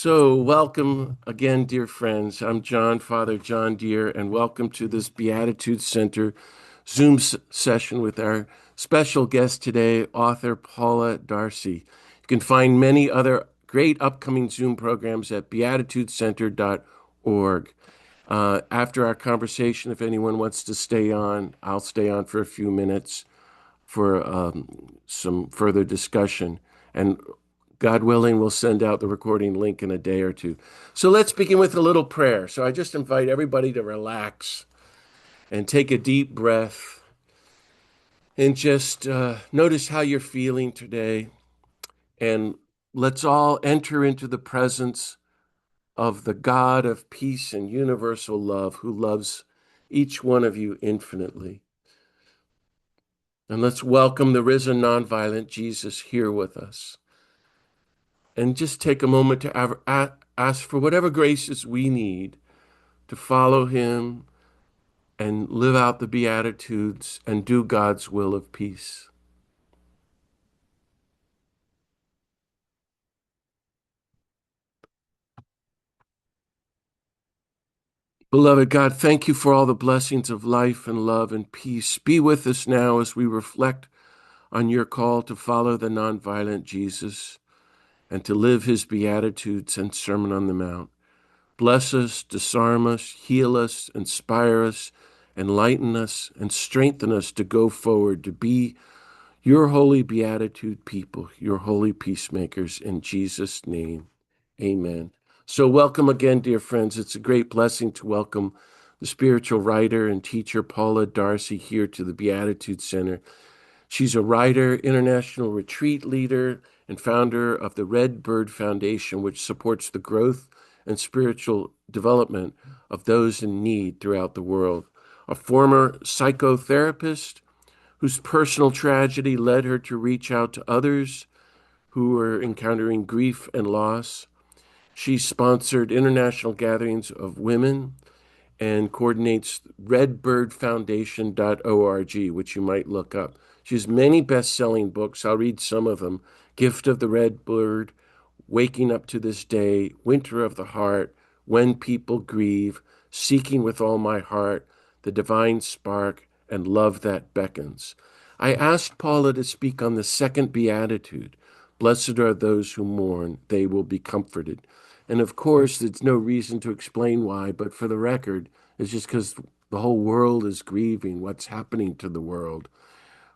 So, welcome again, dear friends. I'm John, Father John Deere, and welcome to this Beatitude Center Zoom session with our special guest today, author Paula D'Arcy. You can find many other great upcoming Zoom programs at beatitudecenter.org. After our conversation, if anyone wants to stay on, I'll stay on for a few minutes for some further discussion. And God willing, we'll send out the recording link in a day or two. So let's begin with a little prayer. So I just invite everybody to relax and take a deep breath and just notice how you're feeling today. And let's all enter into the presence of the God of peace and universal love who loves each one of you infinitely. And let's welcome the risen nonviolent Jesus here with us. And just take a moment to ask for whatever graces we need to follow him and live out the Beatitudes and do God's will of peace. Beloved God, thank you for all the blessings of life and love and peace. Be with us now as we reflect on your call to follow the nonviolent Jesus and to live his Beatitudes and Sermon on the Mount. Bless us, disarm us, heal us, inspire us, enlighten us, and strengthen us to go forward, to be your holy beatitude people, your holy peacemakers. In Jesus' name, amen. So welcome again, dear friends. It's a great blessing to welcome the spiritual writer and teacher Paula D'Arcy here to the Beatitude Center. She's a writer, international retreat leader, and founder of the Red Bird Foundation, which supports the growth and spiritual development of those in need throughout the world. A former psychotherapist whose personal tragedy led her to reach out to others who were encountering grief and loss. She sponsored international gatherings of women and coordinates redbirdfoundation.org, which you might look up. She has many best-selling books. I'll read some of them. Gift of the Red Bird, Waking Up to This Day, Winter of the Heart, When People Grieve, Seeking with All My Heart, The Divine Spark, and Love That Beckons. I asked Paula to speak on the second beatitude. Blessed are those who mourn, they will be comforted. And of course, there's no reason to explain why, but for the record, it's just because the whole world is grieving what's happening to the world,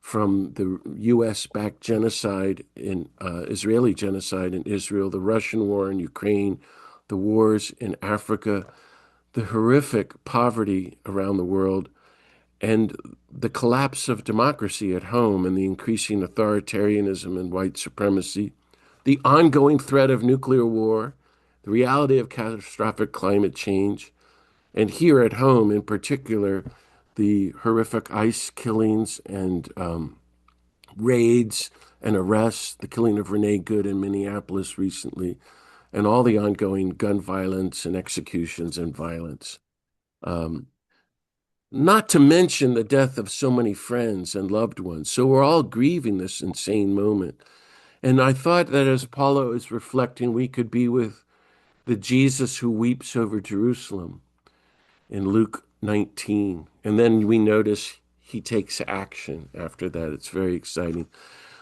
from the U.S.-backed genocide in Israeli genocide in Israel, the Russian war in Ukraine, the wars in Africa, the horrific poverty around the world, and the collapse of democracy at home and the increasing authoritarianism and white supremacy, the ongoing threat of nuclear war, the reality of catastrophic climate change, and here at home in particular, the horrific ICE killings and raids and arrests, the killing of Renee Good in Minneapolis recently, and all the ongoing gun violence and executions and violence. Um, Not to mention the death of so many friends and loved ones. So we're all grieving this insane moment. And I thought that as Paula is reflecting, we could be with the Jesus who weeps over Jerusalem in Luke 19. And then we notice he takes action after that. It's very exciting.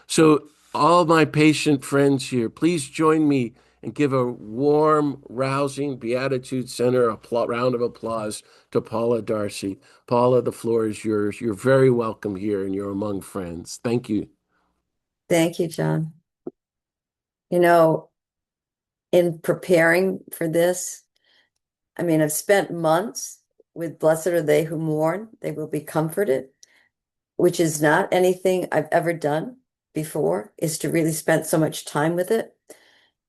So, all my patient friends here, please join me and give a warm, rousing Beatitude Center round of applause to Paula D'Arcy. Paula, the floor is yours. You're very welcome here and you're among friends. Thank you. Thank you, John. You know, in preparing for this, I've spent months with Blessed are they who mourn, they will be comforted, which is not anything I've ever done before, is to really spend so much time with it.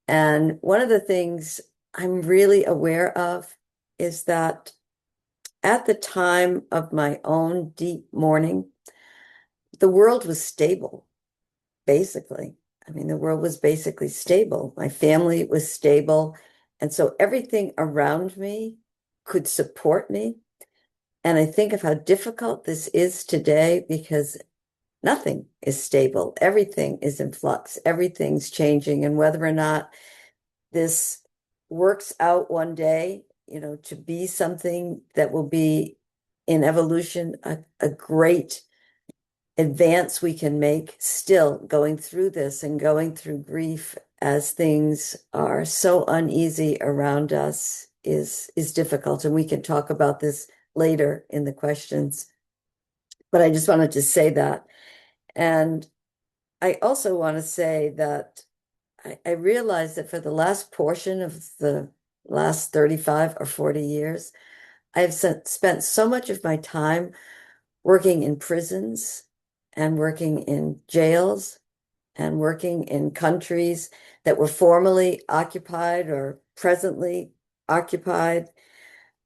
And one of the things I'm really aware of is that at the time of my own deep mourning, the world was stable, basically. The world was basically stable. My family was stable. And so everything around me could support me. And I think of how difficult this is today because nothing is stable. Everything is in flux. Everything's changing. And whether or not this works out one day, to be something that will be in evolution a great advance we can make, still going through this and going through grief as things are so uneasy around us is difficult. And we can talk about this later in the questions. But I just wanted to say that. And I also want to say that I realized that for the last portion of the last 35 or 40 years, I've spent so much of my time working in prisons and working in jails and working in countries that were formerly occupied or presently occupied,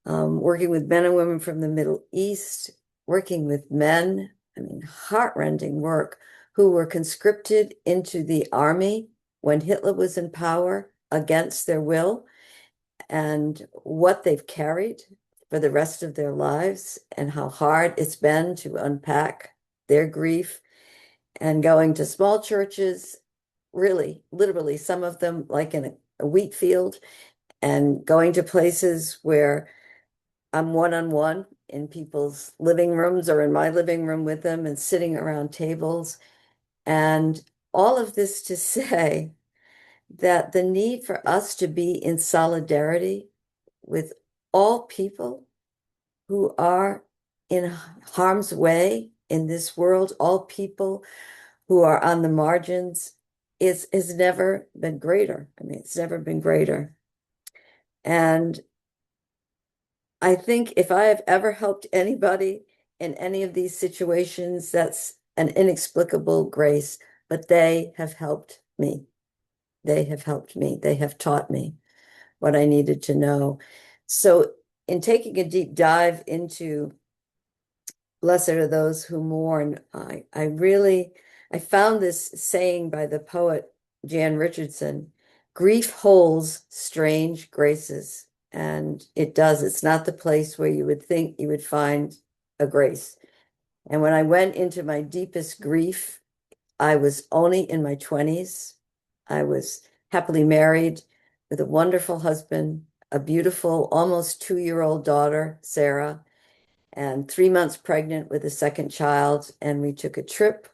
working with men and women from the Middle East, working with men, I mean, heartrending work, who were conscripted into the army when Hitler was in power against their will, and what they've carried for the rest of their lives, and how hard it's been to unpack their grief, and going to small churches, really, literally, some of them like in a wheat field, and going to places where I'm one-on-one in people's living rooms or in my living room with them and sitting around tables. And all of this to say that the need for us to be in solidarity with all people who are in harm's way in this world, all people who are on the margins, is has never been greater. I mean, it's never been greater. And I think if I have ever helped anybody in any of these situations, that's an inexplicable grace, but they have helped me. They have helped me. They have taught me what I needed to know. So, in taking a deep dive into Blessed are those who mourn, I found this saying by the poet Jan Richardson: grief holds strange graces. And it does. It's not the place where you would think you would find a grace. And when I went into my deepest grief, I was only in my 20s. I was happily married with a wonderful husband, a beautiful, almost 2-year-old daughter, Sarah, and 3 months pregnant with a second child. And we took a trip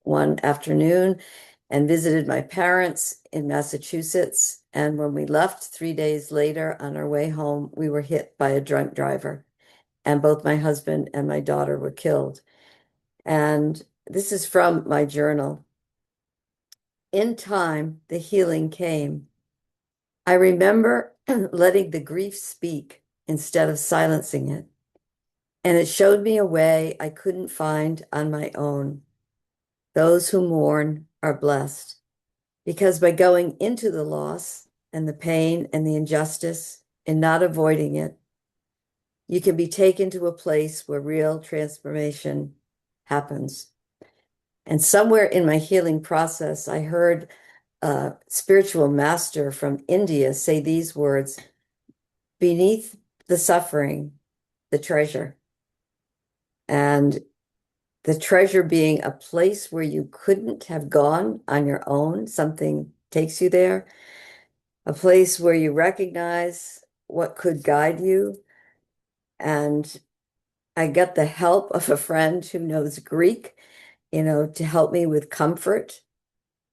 one afternoon and visited my parents in Massachusetts. And when we left 3 days later on our way home, we were hit by a drunk driver. And both my husband and my daughter were killed. And this is from my journal. In time, the healing came. I remember letting the grief speak instead of silencing it. And it showed me a way I couldn't find on my own. Those who mourn are blessed, because by going into the loss and the pain and the injustice and not avoiding it, you can be taken to a place where real transformation happens. And somewhere in my healing process, I heard a spiritual master from India say these words: beneath the suffering, the treasure. And the treasure being a place where you couldn't have gone on your own, something takes you there, a place where you recognize what could guide you. And I got the help of a friend who knows Greek, to help me with comfort.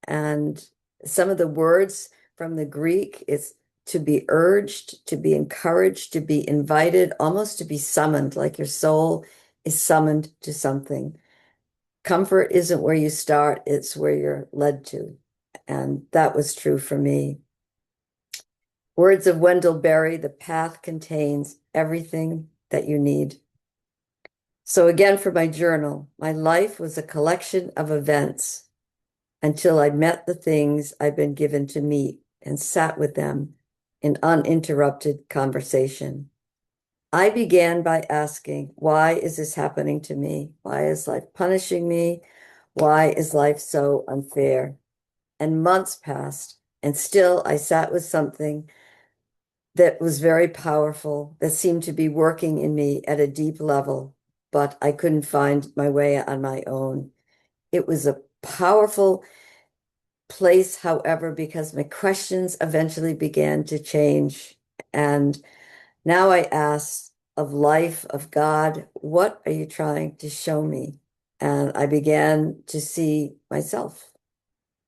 And some of the words from the Greek is to be urged, to be encouraged, to be invited, almost to be summoned, like your soul is summoned to something. Comfort isn't where you start, it's where you're led to. And that was true for me. Words of Wendell Berry: the path contains everything that you need. So again, for my journal, my life was a collection of events until I met the things I've been given to meet and sat with them in uninterrupted conversation. I began by asking, why is this happening to me? Why is life punishing me? Why is life so unfair? And months passed, and still I sat with something that was very powerful, that seemed to be working in me at a deep level, but I couldn't find my way on my own. It was a powerful place, however, because my questions eventually began to change. And now I ask of life, of God, what are you trying to show me? And I began to see myself.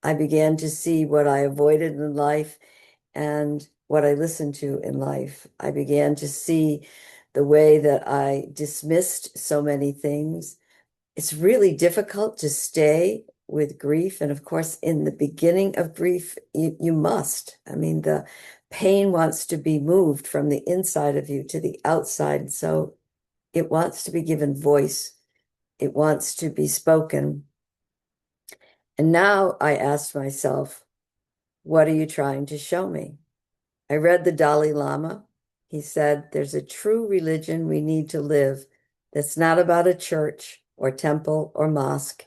I began to see what I avoided in life and what I listened to in life. I began to see the way that I dismissed so many things. It's really difficult to stay with grief. And of course, in the beginning of grief, you must. I mean, the pain wants to be moved from the inside of you to the outside. So it wants to be given voice, it wants to be spoken. And now I asked myself, what are you trying to show me? I read the Dalai Lama. He said, there's a true religion we need to live that's not about a church or temple or mosque.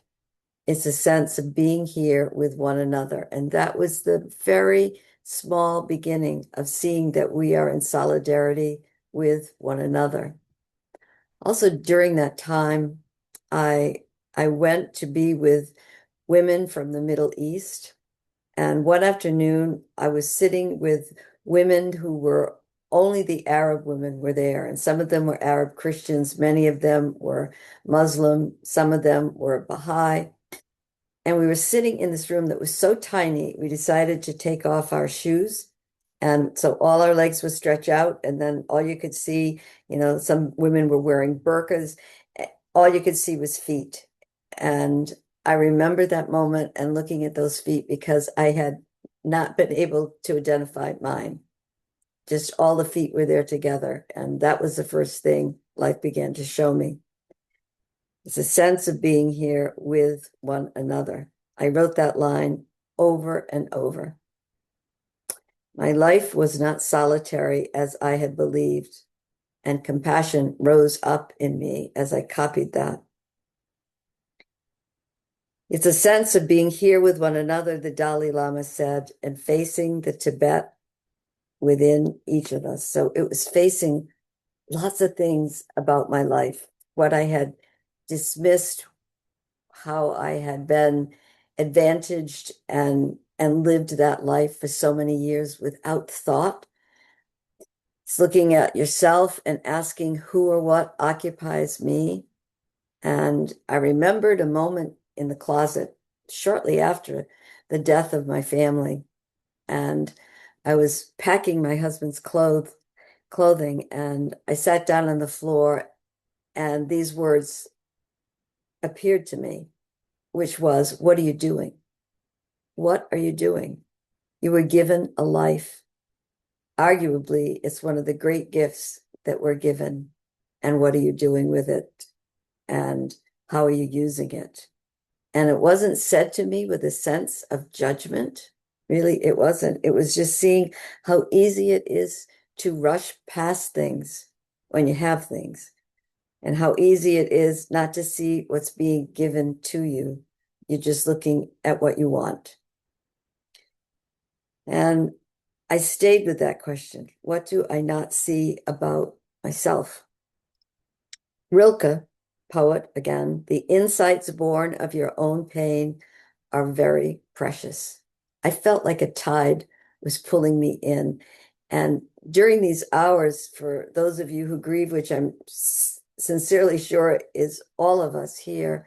It's a sense of being here with one another. And that was the very small beginning of seeing that we are in solidarity with one another. Also, during that time, I I went to be with women from the Middle East. And one afternoon, I was sitting with women who were only the Arab women were there. And some of them were Arab Christians, many of them were Muslim, some of them were Baha'i. And we were sitting in this room that was so tiny, we decided to take off our shoes. And so all our legs would stretch out, and then all you could see, some women were wearing burqas. All you could see was feet. And I remember that moment and looking at those feet because I had not been able to identify mine. Just all the feet were there together. And that was the first thing life began to show me. It's a sense of being here with one another. I wrote that line over and over. My life was not solitary as I had believed, and compassion rose up in me as I copied that. It's a sense of being here with one another, the Dalai Lama said, and facing the Tibet within each of us. So it was facing lots of things about my life, what I had dismissed, how I had been advantaged and lived that life for so many years without thought. It's looking at yourself and asking who or what occupies me. And I remembered a moment in the closet shortly after the death of my family. And I was packing my husband's clothing, and I sat down on the floor, and these words appeared to me, which was, what are you doing? What are you doing? You were given a life. Arguably, it's one of the great gifts that we're given. And what are you doing with it? And how are you using it? And it wasn't said to me with a sense of judgment. Really, it wasn't. It was just seeing how easy it is to rush past things when you have things, and how easy it is not to see what's being given to you. You're just looking at what you want. And I stayed with that question. What do I not see about myself? Rilke, poet again, the insights born of your own pain are very precious. I felt like a tide was pulling me in. And during these hours, for those of you who grieve, which I'm sincerely sure is all of us here,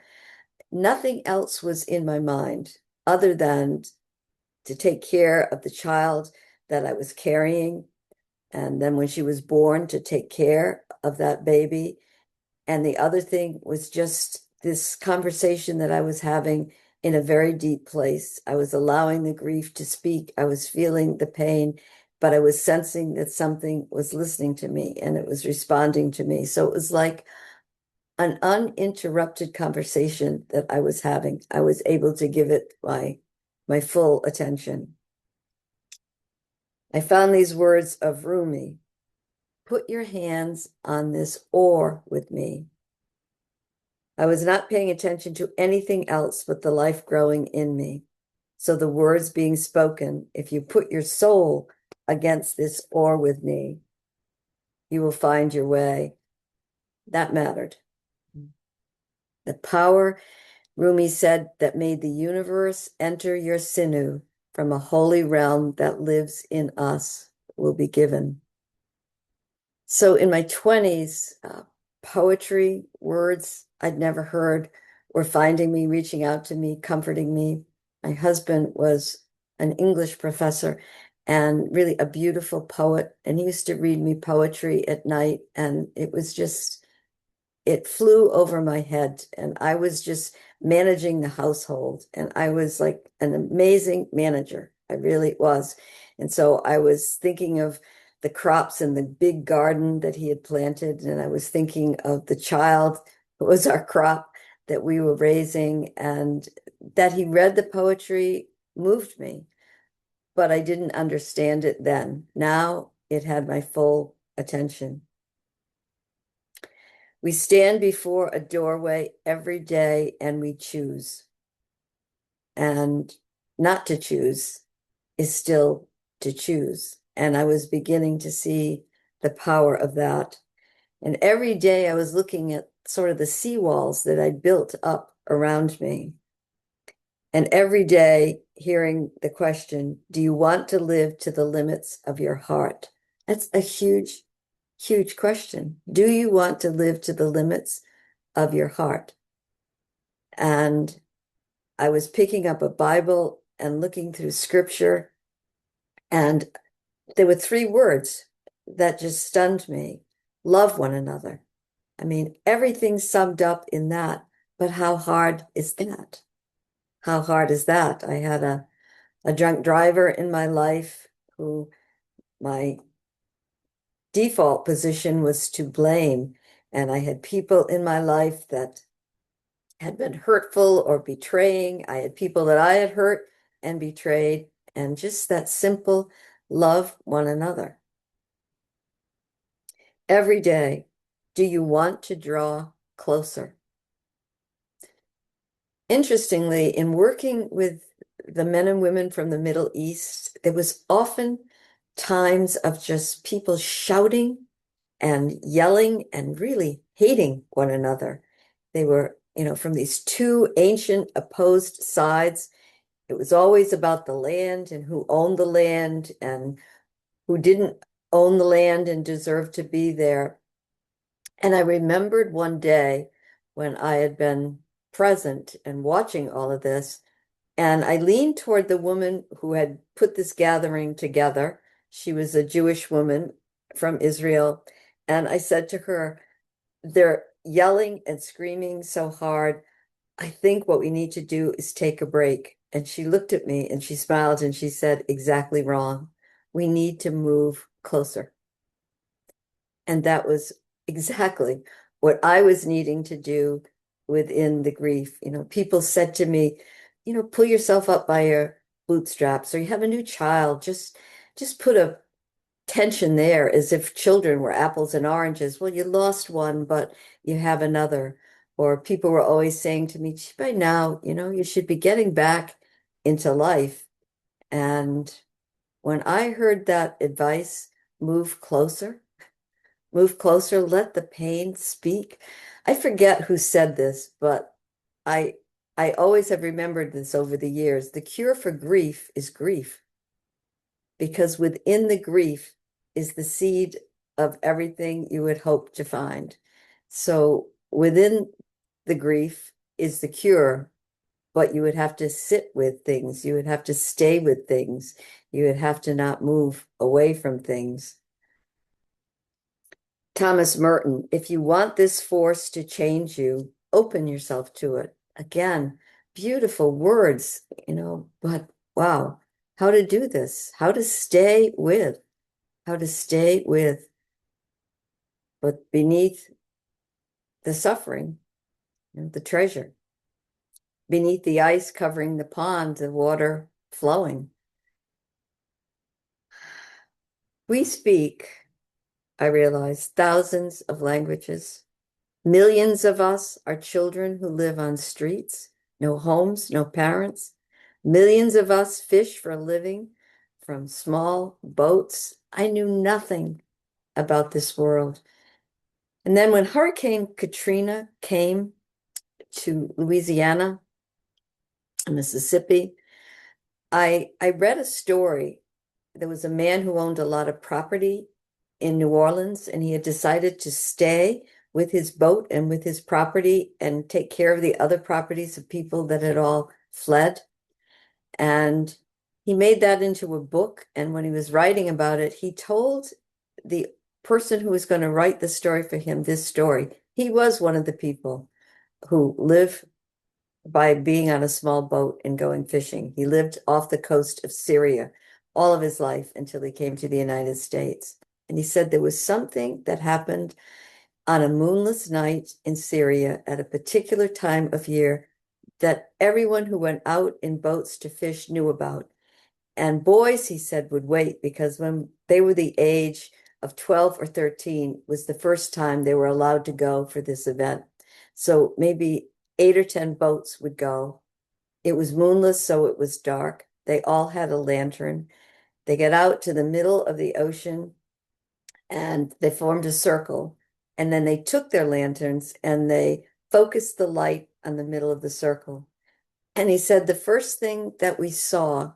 nothing else was in my mind other than to take care of the child that I was carrying. And then when she was born, to take care of that baby. And the other thing was just this conversation that I was having in a very deep place. I was allowing the grief to speak. I was feeling the pain, but I was sensing that something was listening to me and it was responding to me. So it was like an uninterrupted conversation that I was having. I was able to give it my full attention. I found these words of Rumi. Put your hands on this oar with me. I was not paying attention to anything else but the life growing in me. So the words being spoken, if you put your soul against this oar with me, you will find your way. That mattered. The power Rumi said that made the universe enter your sinew from a holy realm that lives in us will be given. So in my 20s, poetry, words I'd never heard were finding me, reaching out to me, comforting me. My husband was an English professor and really a beautiful poet. And he used to read me poetry at night. And it was just, it flew over my head. And I was just managing the household. And I was like an amazing manager. I really was. And so I was thinking of the crops in the big garden that he had planted. And I was thinking of the child who was our crop that we were raising, and that he read the poetry moved me, but I didn't understand it then. Now it had my full attention. We stand before a doorway every day and we choose. And not to choose is still to choose. And I was beginning to see the power of that. And every day I was looking at sort of the seawalls that I built up around me. And every day hearing the question, do you want to live to the limits of your heart? That's a huge, huge question. Do you want to live to the limits of your heart? And I was picking up a Bible and looking through scripture, and there were three words that just stunned me. Love one another. I mean, everything's summed up in that, but how hard is that? How hard is that? I had a drunk driver in my life who my default position was to blame. And I had people in my life that had been hurtful or betraying. I had people that I had hurt and betrayed, and just that simple love one another. Every day, do you want to draw closer? Interestingly, in working with the men and women from the Middle East, there was often times of just people shouting and yelling and really hating one another. They were, from these two ancient opposed sides. It was always about the land and who owned the land and who didn't own the land and deserved to be there. And I remembered one day when I had been present and watching all of this, and I leaned toward the woman who had put this gathering together. She was a Jewish woman from Israel. And I said to her, they're yelling and screaming so hard. I think what we need to do is take a break. And she looked at me and she smiled and she said, exactly wrong. We need to move closer. And that was exactly what I was needing to do within the grief. People said to me, pull yourself up by your bootstraps, or you have a new child, just put a tension there as if children were apples and oranges. Well, you lost one, but you have another. Or people were always saying to me, "Gee, by now, you should be getting back into life." And when I heard that advice, move closer, move closer, let the pain speak. I forget who said this, but I I always have remembered this over the years. The cure for grief is grief, because within the grief is the seed of everything you would hope to find. So within the grief is the cure, but you would have to sit with things. You would have to stay with things. You would have to not move away from things. Thomas Merton, if you want this force to change you, open yourself to it. Again, beautiful words, but wow, how to do this, how to stay with, but beneath the suffering, the treasure, beneath the ice covering the pond, the water flowing. We speak, I realize, thousands of languages. Millions of us are children who live on streets, no homes, no parents. Millions of us fish for a living from small boats. I knew nothing about this world. And then when Hurricane Katrina came to Louisiana, Mississippi. I read a story. There was a man who owned a lot of property in New Orleans, and he had decided to stay with his boat and with his property and take care of the other properties of people that had all fled. And he made that into a book. And when he was writing about it, he told the person who was going to write the story for him this story. He was one of the people who live by being on a small boat and going fishing. He lived off the coast of Syria all of his life until he came to the United States. And he said there was something that happened on a moonless night in Syria at a particular time of year that everyone who went out in boats to fish knew about. And boys, he said, would wait because when they were the age of 12 or 13 was the first time they were allowed to go for this event. So maybe 8 or 10 boats would go. It was moonless, so it was dark. They all had a lantern. They get out to the middle of the ocean and they formed a circle. And then they took their lanterns and they focused the light on the middle of the circle. And he said the first thing that we saw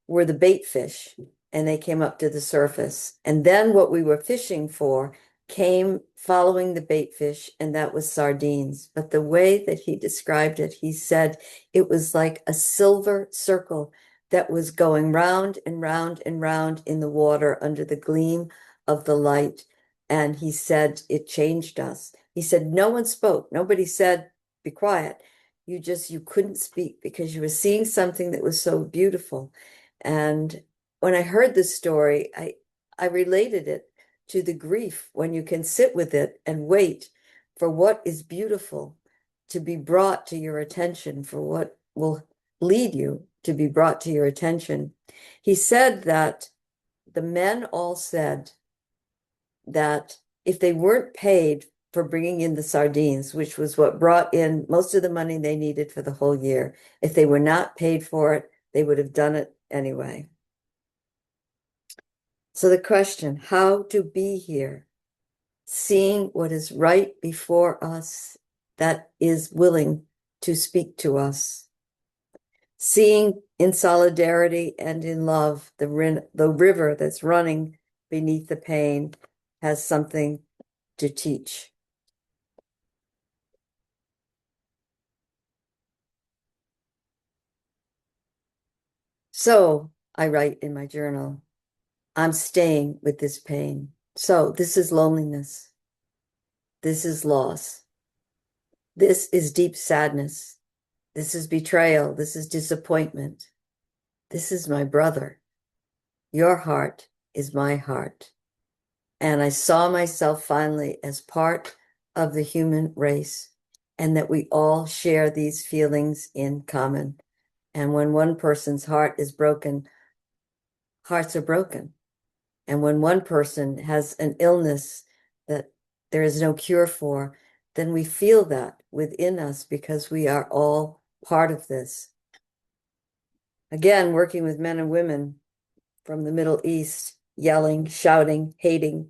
were the bait fish, and they came up to the surface. And then what we were fishing for came following the bait fish, and that was sardines. But the way that he described it, he said it was like a silver circle that was going round and round and round in the water under the gleam of the light. And he said it changed us. He said no one spoke. Nobody said, be quiet. You couldn't speak because you were seeing something that was so beautiful. And when I heard this story, I related it to the grief when you can sit with it and wait for what is beautiful to be brought to your attention, for what will lead you to be brought to your attention. He said that the men all said that if they weren't paid for bringing in the sardines, which was what brought in most of the money they needed for the whole year, if they were not paid for it, they would have done it anyway. So the question, how to be here, seeing what is right before us that is willing to speak to us, seeing in solidarity and in love the river that's running beneath the pain has something to teach. So I write in my journal, I'm staying with this pain. So this is loneliness. This is loss. This is deep sadness. This is betrayal. This is disappointment. This is my brother. Your heart is my heart. And I saw myself finally as part of the human race and that we all share these feelings in common. And when one person's heart is broken, hearts are broken. And when one person has an illness that there is no cure for, then we feel that within us because we are all part of this. Again, working with men and women from the Middle East, yelling, shouting, hating.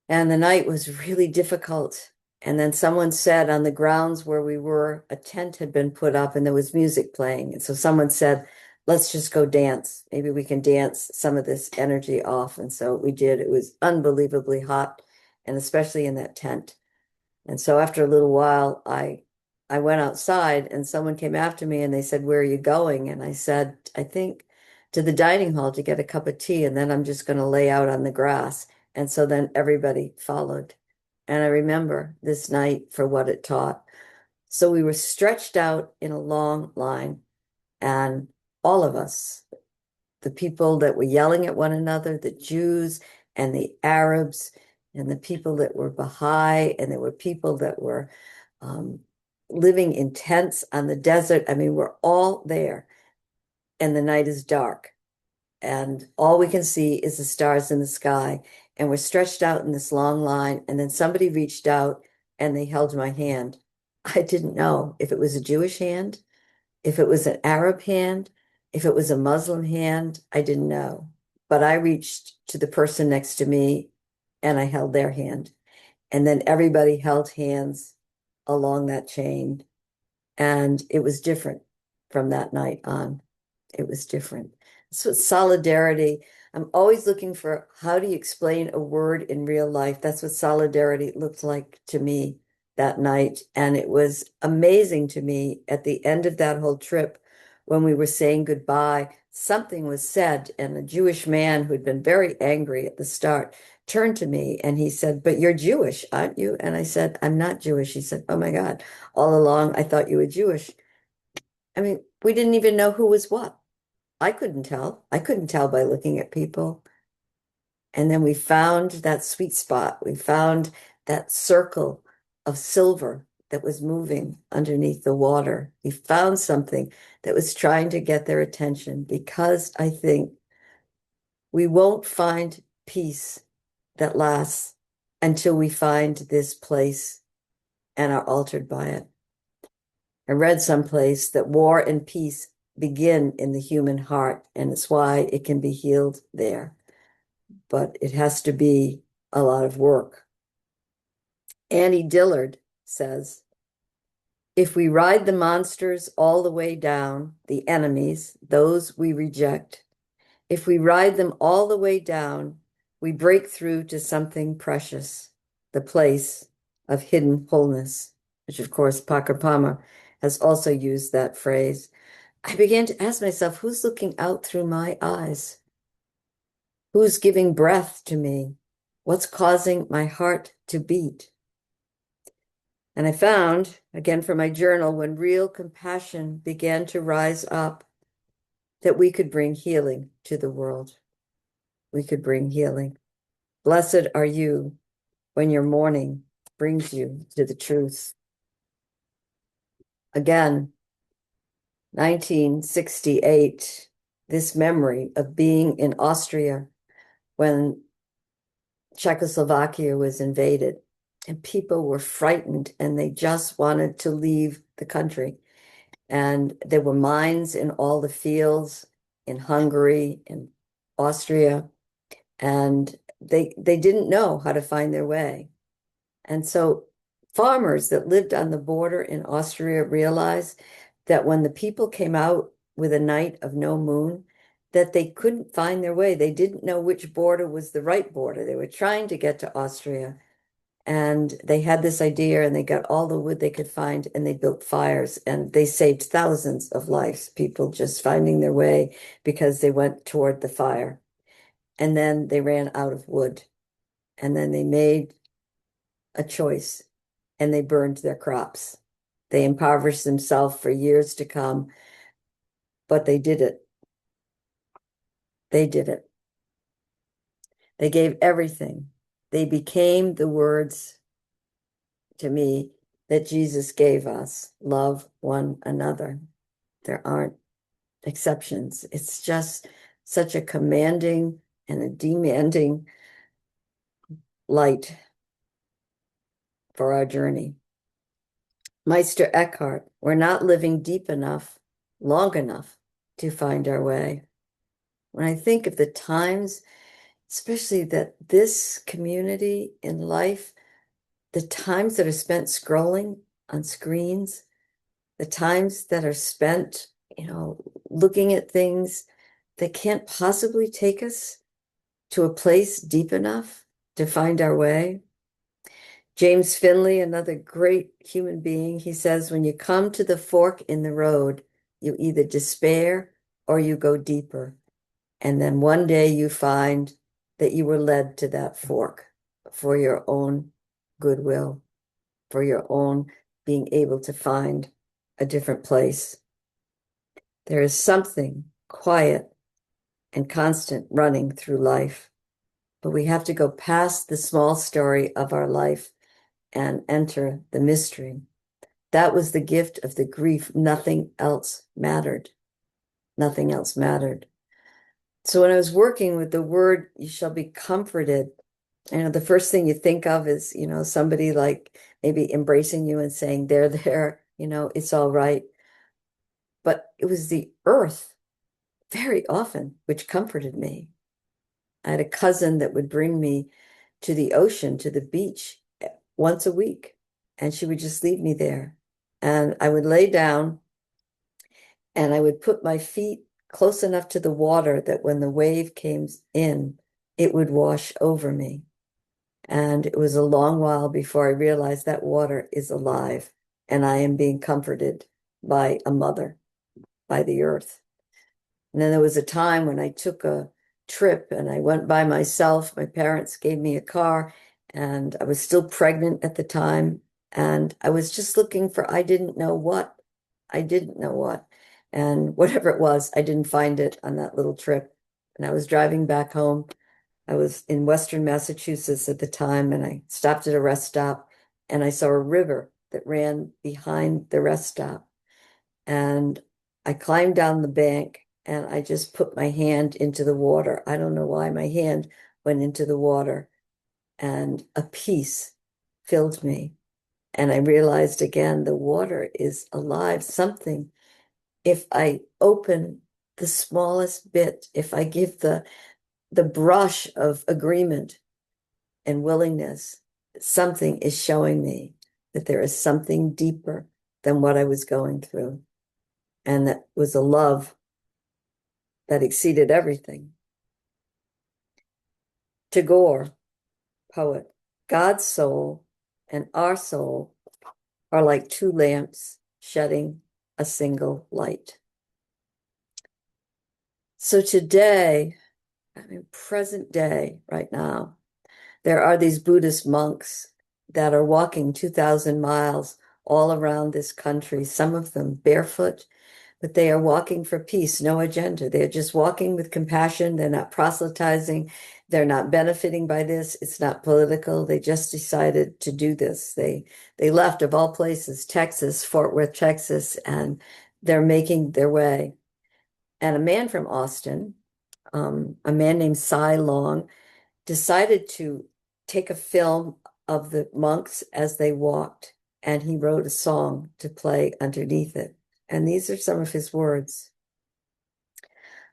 And the night was really difficult. And then someone said on the grounds where we were, a tent had been put up and there was music playing. And so someone said, let's just go dance. Maybe we can dance some of this energy off. And so we did. It was unbelievably hot, and especially in that tent. And so after a little while, I went outside and someone came after me and they said, where are you going? And I said, I think to the dining hall to get a cup of tea, and then I'm just going to lay out on the grass. And so then everybody followed. And I remember this night for what it taught. So we were stretched out in a long line, and all of us, the people that were yelling at one another, the Jews and the Arabs, and the people that were Baha'i, and there were people that were living in tents on the desert. I mean, we're all there, and the night is dark, and all we can see is the stars in the sky. And we're stretched out in this long line, and then somebody reached out and they held my hand. I didn't know if it was a Jewish hand, if it was an Arab hand, if it was a Muslim hand. I didn't know. But I reached to the person next to me and I held their hand. And then everybody held hands along that chain. And it was different from that night on. It was different. So solidarity, I'm always looking for how do you explain a word in real life? That's what solidarity looked like to me that night. And it was amazing to me at the end of that whole trip when we were saying goodbye, something was said, and a Jewish man who had been very angry at the start turned to me and he said, "But you're Jewish, aren't you?" And I said, "I'm not Jewish." He said, "Oh my God, all along I thought you were Jewish." I mean, we didn't even know who was what. I couldn't tell. I couldn't tell by looking at people. And then we found that sweet spot. We found that circle of silver that was moving underneath the water. We found something that was trying to get their attention because I think we won't find peace that lasts until we find this place and are altered by it. I read someplace that war and peace begin in the human heart, and it's why it can be healed there. But it has to be a lot of work. Annie Dillard says, if we ride the monsters all the way down, the enemies, those we reject, if we ride them all the way down, we break through to something precious, the place of hidden wholeness, which of course Parker Palmer has also used that phrase. I began to ask myself, who's looking out through my eyes? Who's giving breath to me? What's causing my heart to beat? And I found, again from my journal, when real compassion began to rise up, that we could bring healing to the world. We could bring healing. Blessed are you when your mourning brings you to the truth. Again, 1968, this memory of being in Austria when Czechoslovakia was invaded and people were frightened and they just wanted to leave the country. And there were mines in all the fields in Hungary, in Austria, and they didn't know how to find their way. And so farmers that lived on the border in Austria realized that when the people came out with a night of no moon, that they couldn't find their way. They didn't know which border was the right border. They were trying to get to Austria, and they had this idea and they got all the wood they could find and they built fires and they saved thousands of lives, people just finding their way because they went toward the fire. And then they ran out of wood. And then they made a choice and they burned their crops. They impoverished themselves for years to come, but they did it. They did it. They gave everything. They became the words to me that Jesus gave us: love one another. There aren't exceptions. It's just such a commanding and a demanding light for our journey. Meister Eckhart, we're not living deep enough, long enough to find our way. When I think of the times, especially that this community in life, the times that are spent scrolling on screens, the times that are spent, looking at things that can't possibly take us to a place deep enough to find our way. James Finley, another great human being, he says, when you come to the fork in the road, you either despair or you go deeper. And then one day you find that you were led to that fork for your own goodwill, for your own being able to find a different place. There is something quiet and constant running through life, but we have to go past the small story of our life and enter the mystery. That was the gift of the grief. Nothing else mattered. Nothing else mattered. So when I was working with the word, you shall be comforted, the first thing you think of is, somebody like maybe embracing you and saying, there, it's all right. But it was the earth very often which comforted me. I had a cousin that would bring me to the ocean, to the beach once a week, and she would just leave me there. And I would lay down and I would put my feet close enough to the water that when the wave came in, it would wash over me. And it was a long while before I realized that water is alive and I am being comforted by a mother, by the earth. And then there was a time when I took a trip and I went by myself. My parents gave me a car and I was still pregnant at the time. And I was just looking for, I didn't know what. I didn't know what. And whatever it was, I didn't find it on that little trip. And I was driving back home. I was in Western Massachusetts at the time and I stopped at a rest stop and I saw a river that ran behind the rest stop. And I climbed down the bank and I just put my hand into the water. I don't know why my hand went into the water and a peace filled me. And I realized again, the water is alive. Something, if I open the smallest bit, if I give the brush of agreement and willingness, something is showing me that there is something deeper than what I was going through. And that was a love that exceeded everything. Tagore, poet, God's soul and our soul are like two lamps shedding a single light. So today, I mean, present day, right now, there are these Buddhist monks that are walking 2,000 miles all around this country, some of them barefoot, but they are walking for peace, no agenda. They're just walking with compassion. They're not proselytizing. They're not benefiting by this. It's not political. They just decided to do this. They left, of all places, Texas, Fort Worth, Texas, and they're making their way. And a man from Austin, a man named Cy Long, decided to take a film of the monks as they walked, and he wrote a song to play underneath it. And these are some of his words.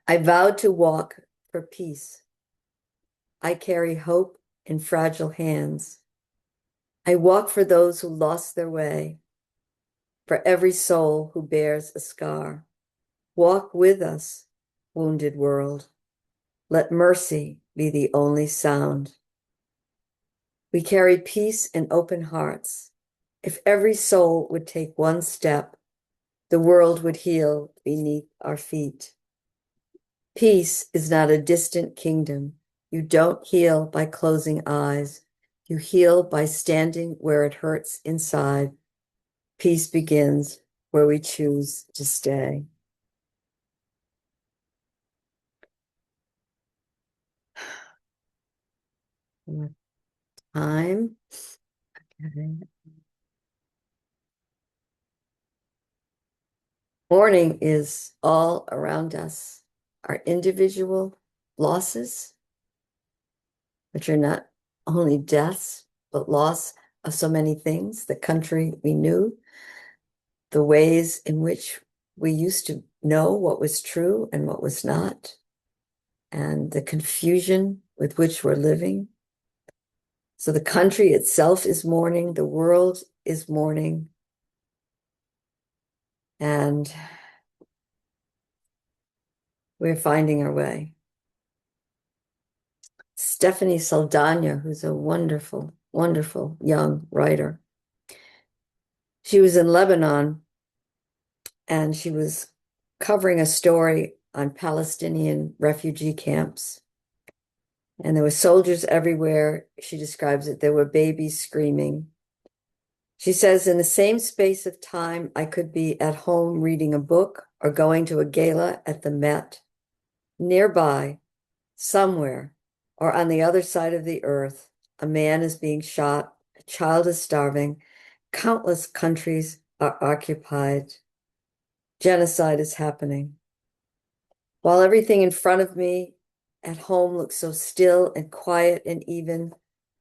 I vowed to walk for peace. I carry hope in fragile hands. I walk for those who lost their way, for every soul who bears a scar. Walk with us, wounded world. Let mercy be the only sound. We carry peace and open hearts. If every soul would take one step, the world would heal beneath our feet. Peace is not a distant kingdom. You don't heal by closing eyes. You heal by standing where it hurts inside. Peace begins where we choose to stay. Time. Okay. Mourning is all around us. Our individual losses, which are not only deaths, but loss of so many things, the country we knew, the ways in which we used to know what was true and what was not, and the confusion with which we're living. So the country itself is mourning, the world is mourning, and we're finding our way. Stephanie Saldana, who's a wonderful, wonderful young writer. She was in Lebanon and she was covering a story on Palestinian refugee camps. And there were soldiers everywhere. She describes it. There were babies screaming. She says, in the same space of time, I could be at home reading a book or going to a gala at the Met. Nearby, somewhere, or on the other side of the earth, a man is being shot, a child is starving, countless countries are occupied. Genocide is happening. While everything in front of me at home looks so still and quiet and even,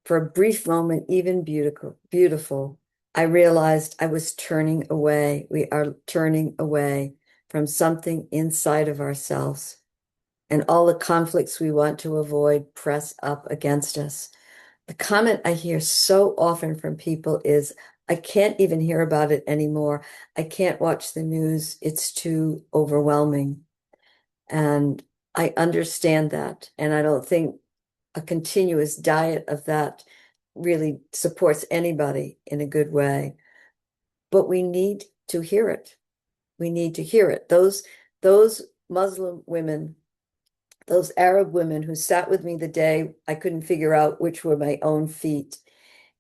for a brief moment, even beautiful, I realized I was turning away. We are turning away from something inside of ourselves. And all the conflicts we want to avoid press up against us. The comment I hear so often from people is, I can't even hear about it anymore. I can't watch the news. It's too overwhelming. And I understand that. And I don't think a continuous diet of that really supports anybody in a good way. But we need to hear it. We need to hear it. Those Muslim women, those Arab women who sat with me the day I couldn't figure out which were my own feet.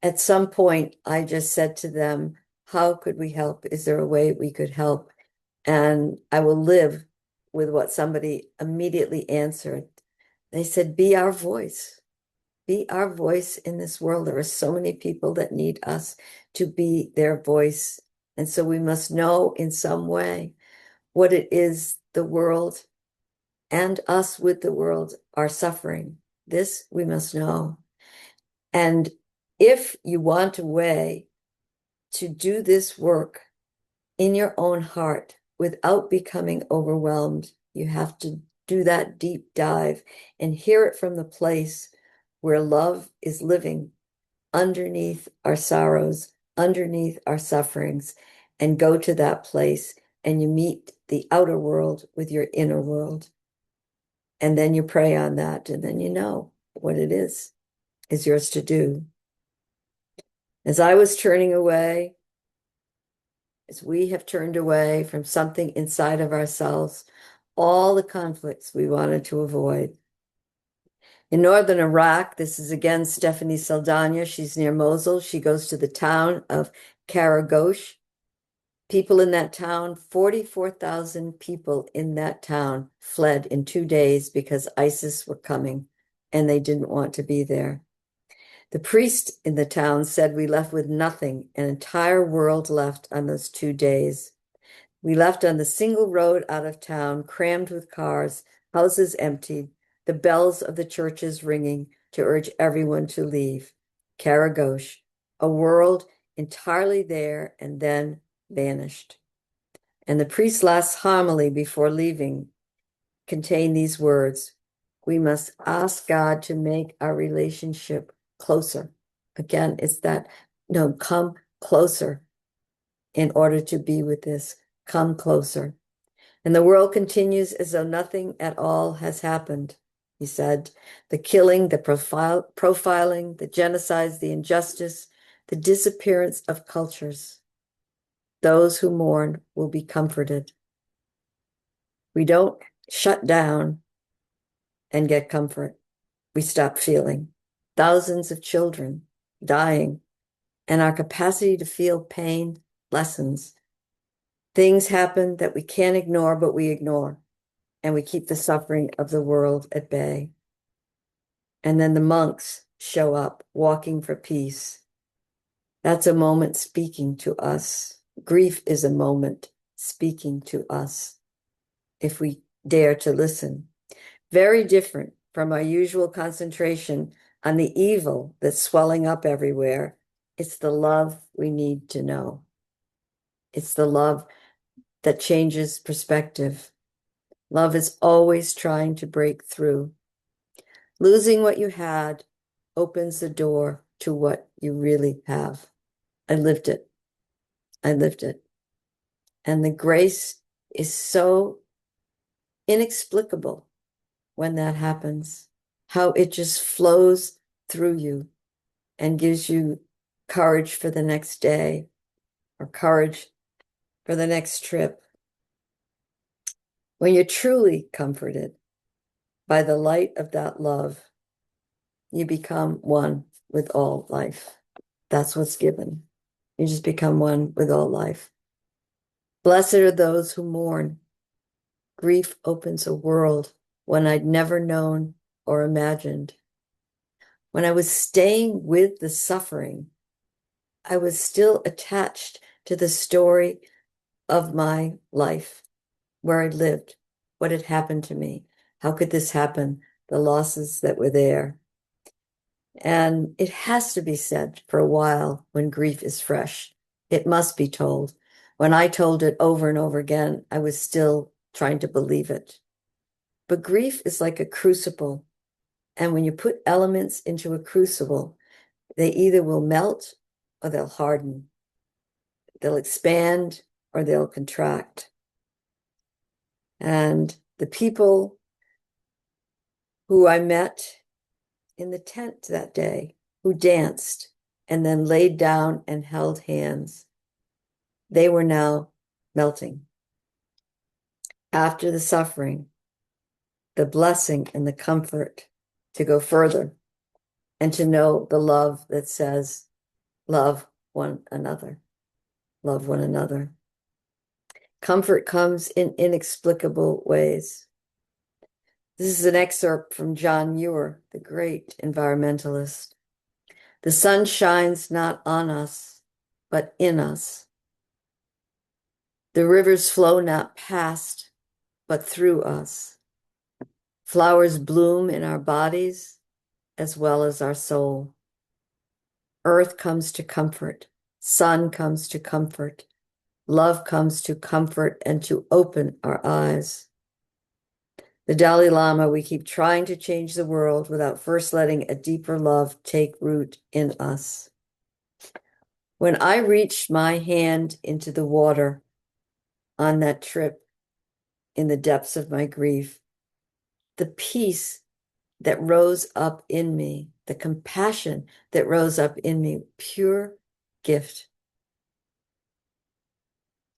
At some point, I just said to them, how could we help? Is there a way we could help? And I will live with what somebody immediately answered. They said, be our voice. Be our voice in this world. There are so many people that need us to be their voice. And so we must know in some way what it is the world and us with the world are suffering. This we must know. And if you want a way to do this work in your own heart without becoming overwhelmed, you have to do that deep dive and hear it from the place where love is living underneath our sorrows, underneath our sufferings, and go to that place and you meet the outer world with your inner world. And then you pray on that, and then you know what it is yours to do. As I was turning away, as we have turned away from something inside of ourselves, all the conflicts we wanted to avoid. In northern Iraq, this is again Stephanie Saldana. She's near Mosul. She goes to the town of Karagosh. People in that town, 44,000 people in that town fled in 2 days because ISIS were coming and they didn't want to be there. The priest in the town said we left with nothing, an entire world left on those 2 days. We left on the single road out of town, crammed with cars, houses emptied, the bells of the churches ringing to urge everyone to leave. Karagosh, a world entirely there and then vanished. And the priest's last homily before leaving contained these words: we must ask God to make our relationship closer. Again, it's that, no, come closer in order to be with this. Come closer. And the world continues as though nothing at all has happened, he said. The killing, the profiling, the genocides, the injustice, the disappearance of cultures. Those who mourn will be comforted. We don't shut down and get comfort. We stop feeling. Thousands of children dying, and our capacity to feel pain lessens. Things happen that we can't ignore, but we ignore, and we keep the suffering of the world at bay. And then the monks show up, walking for peace. That's a moment speaking to us. Grief is a moment speaking to us, if we dare to listen. Very different from our usual concentration on the evil that's swelling up everywhere. It's the love we need to know. It's the love that changes perspective. Love is always trying to break through. Losing what you had opens the door to what you really have. I lived it. I lived it. And the grace is so inexplicable when that happens, how it just flows through you and gives you courage for the next day or courage for the next trip. When you're truly comforted by the light of that love, you become one with all life. That's what's given. You just become one with all life. Blessed are those who mourn. Grief opens a world one I'd never known or imagined. When I was staying with the suffering, I was still attached to the story of my life, where I lived, what had happened to me. How could this happen? The losses that were there. And it has to be said for a while when grief is fresh. It must be told. When I told it over and over again, I was still trying to believe it. But grief is like a crucible. And when you put elements into a crucible, they either will melt or they'll harden. They'll expand or they'll contract. And the people who I met in the tent that day, who danced and then laid down and held hands, they were now melting. After the suffering, the blessing and the comfort to go further and to know the love that says, love one another, love one another. Comfort comes in inexplicable ways. This is an excerpt from John Muir, the great environmentalist. The sun shines not on us, but in us. The rivers flow not past, but through us. Flowers bloom in our bodies as well as our soul. Earth comes to comfort. Sun comes to comfort. Love comes to comfort and to open our eyes. The Dalai Lama, we keep trying to change the world without first letting a deeper love take root in us. When I reached my hand into the water on that trip in the depths of my grief, the peace that rose up in me, the compassion that rose up in me, pure gift.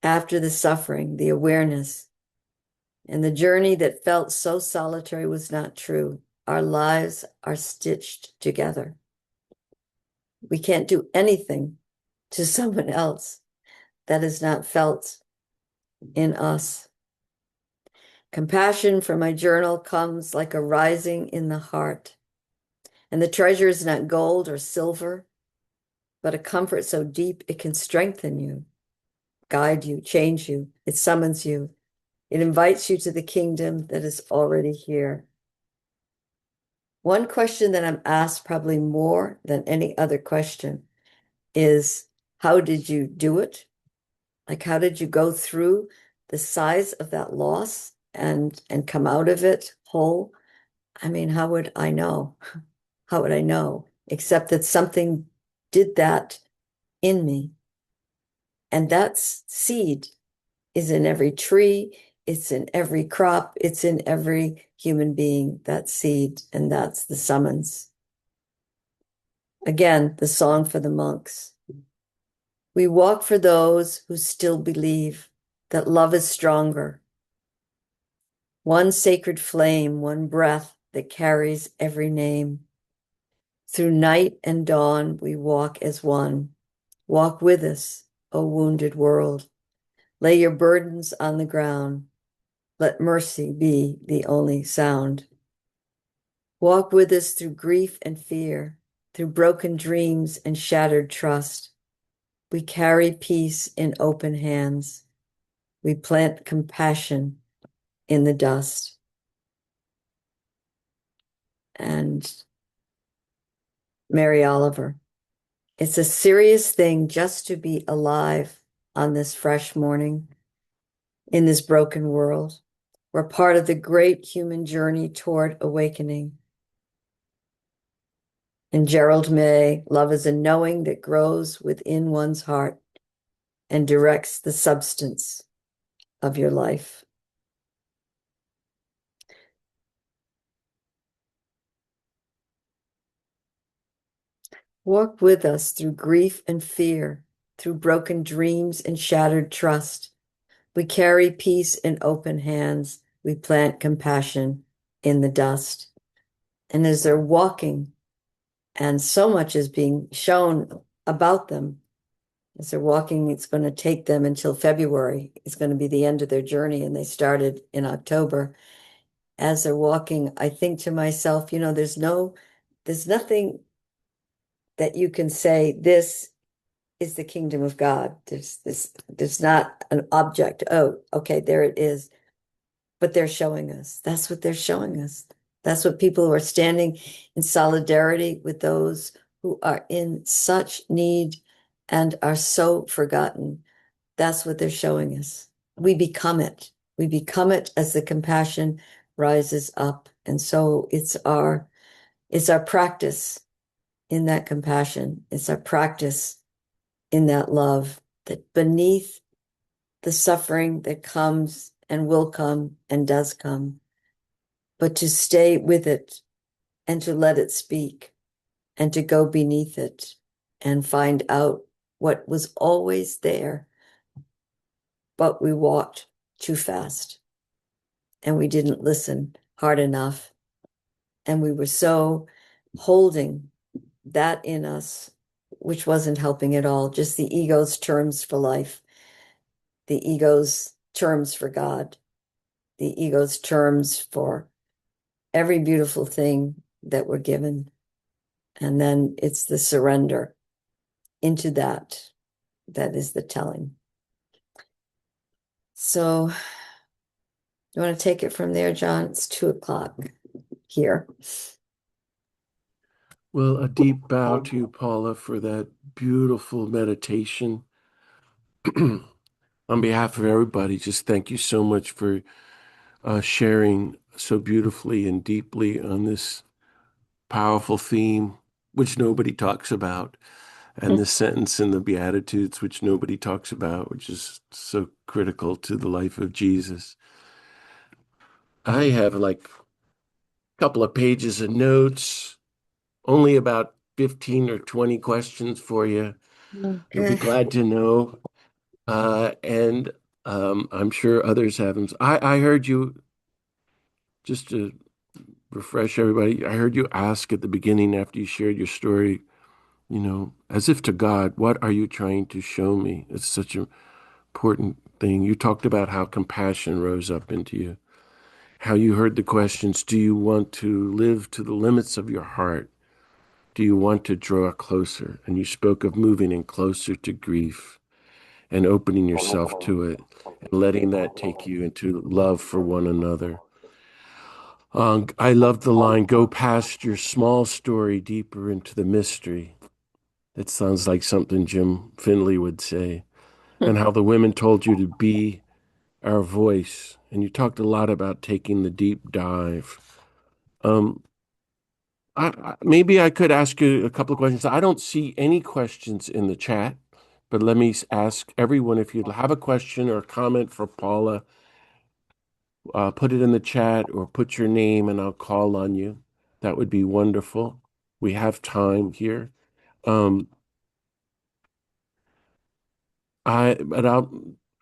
After the suffering, the awareness, and the journey that felt so solitary was not true. Our lives are stitched together. We can't do anything to someone else that is not felt in us. Compassion from my journal comes like a rising in the heart. And the treasure is not gold or silver, but a comfort so deep it can strengthen you, guide you, change you. It summons you. It invites you to the kingdom that is already here. One question that I'm asked probably more than any other question is, how did you do it? Like, how did you go through the size of that loss and come out of it whole? I mean, how would I know? How would I know? Except that something did that in me. And that seed is in every tree, it's in every crop, it's in every human being, that seed, and that's the summons. Again, the song for the monks. We walk for those who still believe that love is stronger. One sacred flame, one breath that carries every name. Through night and dawn, we walk as one. Walk with us, O wounded world. Lay your burdens on the ground. Let mercy be the only sound. Walk with us through grief and fear, through broken dreams and shattered trust. We carry peace in open hands. We plant compassion in the dust. And Mary Oliver, it's a serious thing just to be alive on this fresh morning in this broken world. We're part of the great human journey toward awakening. And Gerald May, love is a knowing that grows within one's heart and directs the substance of your life. Walk with us through grief and fear, through broken dreams and shattered trust. We carry peace in open hands. We plant compassion in the dust. And as they're walking, and so much is being shown about them, as they're walking, it's going to take them until February. It's going to be the end of their journey, and they started in October. As they're walking, I think to myself, there's nothing that you can say, this is the kingdom of God. There's not an object. Oh, okay, there it is. But they're showing us. That's what they're showing us. That's what people who are standing in solidarity with those who are in such need and are so forgotten. That's what they're showing us. We become it. We become it as the compassion rises up. And so it's our practice in that compassion. It's our practice in that love that beneath the suffering that comes and will come and does come, but to stay with it and to let it speak and to go beneath it and find out what was always there, but we walked too fast and we didn't listen hard enough. And we were so holding that in us, which wasn't helping at all, just the ego's terms for life, the ego's terms for God, the ego's terms for every beautiful thing that we're given. And then it's the surrender into that that is the telling. So you want to take it from there, John? It's 2 o'clock here. Well, a deep bow to you, Paula, for that beautiful meditation. On behalf of everybody, just thank you so much for sharing so beautifully and deeply on this powerful theme, which nobody talks about, and the sentence in the Beatitudes, which nobody talks about, which is so critical to the life of Jesus. I have like a couple of pages of notes, only about 15 or 20 questions for you. You'll be Okay. glad to know. And I'm sure others have them. I heard you, just to refresh everybody, I heard you ask at the beginning after you shared your story, as if to God, what are you trying to show me? It's such an important thing. You talked about how compassion rose up into you, how you heard the questions, do you want to live to the limits of your heart? Do you want to draw closer? And you spoke of moving in closer to grief and opening yourself to it and letting that take you into love for one another. I love the line, go past your small story deeper into the mystery. It sounds like something Jim Finley would say. And how the women told you to be our voice. And you talked a lot about taking the deep dive. Um, Maybe I could ask you a couple of questions. I don't see any questions in the chat, but let me ask everyone if you'd have a question or a comment for Paula, put it in the chat or put your name and I'll call on you. That would be wonderful. We have time here. Um, but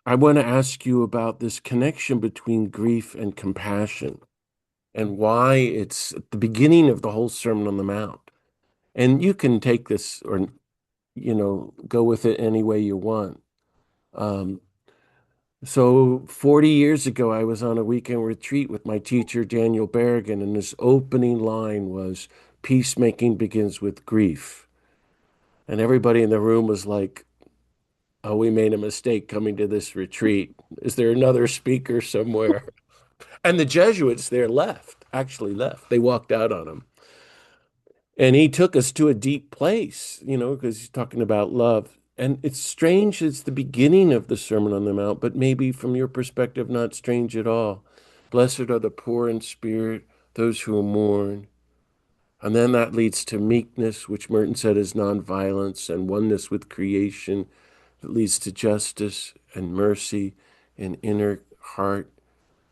I want to ask you about this connection between grief and compassion and why it's at the beginning of the whole Sermon on the Mount. And you can take this or, go with it any way you want. Um, so 40 years ago, I was on a weekend retreat with my teacher, Daniel Berrigan, and his opening line was, peacemaking begins with grief. And everybody in the room was like, oh, we made a mistake coming to this retreat. Is there another speaker somewhere? And the Jesuits there actually left. They walked out on him. And he took us to a deep place, because he's talking about love. And it's strange, it's the beginning of the Sermon on the Mount, but maybe from your perspective, not strange at all. Blessed are the poor in spirit, those who mourn. And then that leads to meekness, which Merton said is nonviolence, and oneness with creation. It leads to justice and mercy and inner heart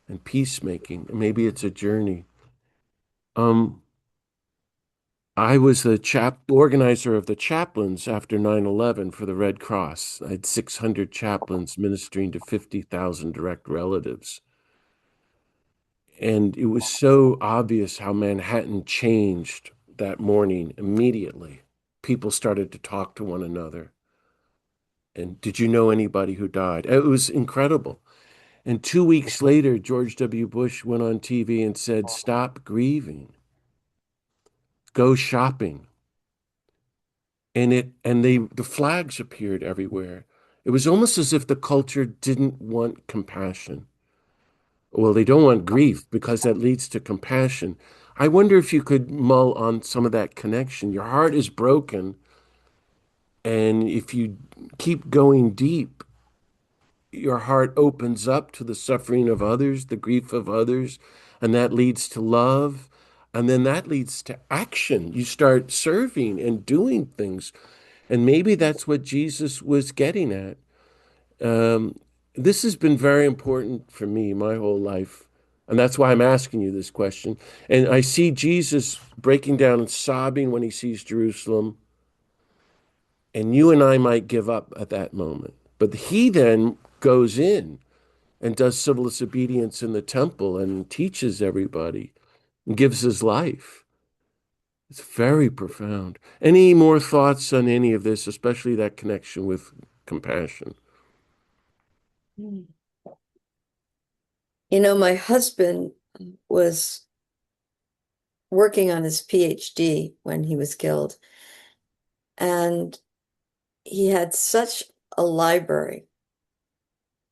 and peacemaking. Maybe it's a journey. Um, I was the organizer of the chaplains after 9/11 for the Red Cross. I had 600 chaplains ministering to 50,000 direct relatives. And it was so obvious how Manhattan changed that morning immediately. People started to talk to one another. And did you know anybody who died? It was incredible. And 2 weeks later, George W. Bush went on TV and said, stop grieving, go shopping. The flags appeared everywhere. It was almost as if the culture didn't want compassion. Well, they don't want grief because that leads to compassion. I wonder if you could mull on some of that connection. Your heart is broken, and if you keep going deep, your heart opens up to the suffering of others, the grief of others, and that leads to love. And then that leads to action. You start serving and doing things. And maybe that's what Jesus was getting at. Um, this has been very important for me my whole life. And that's why I'm asking you this question. And I see Jesus breaking down and sobbing when he sees Jerusalem. And you and I might give up at that moment. But he then goes in and does civil disobedience in the temple and teaches everybody and gives his life. It's very profound. Any more thoughts on any of this, especially that connection with compassion? Mm. My husband was working on his PhD when he was killed, and he had such a library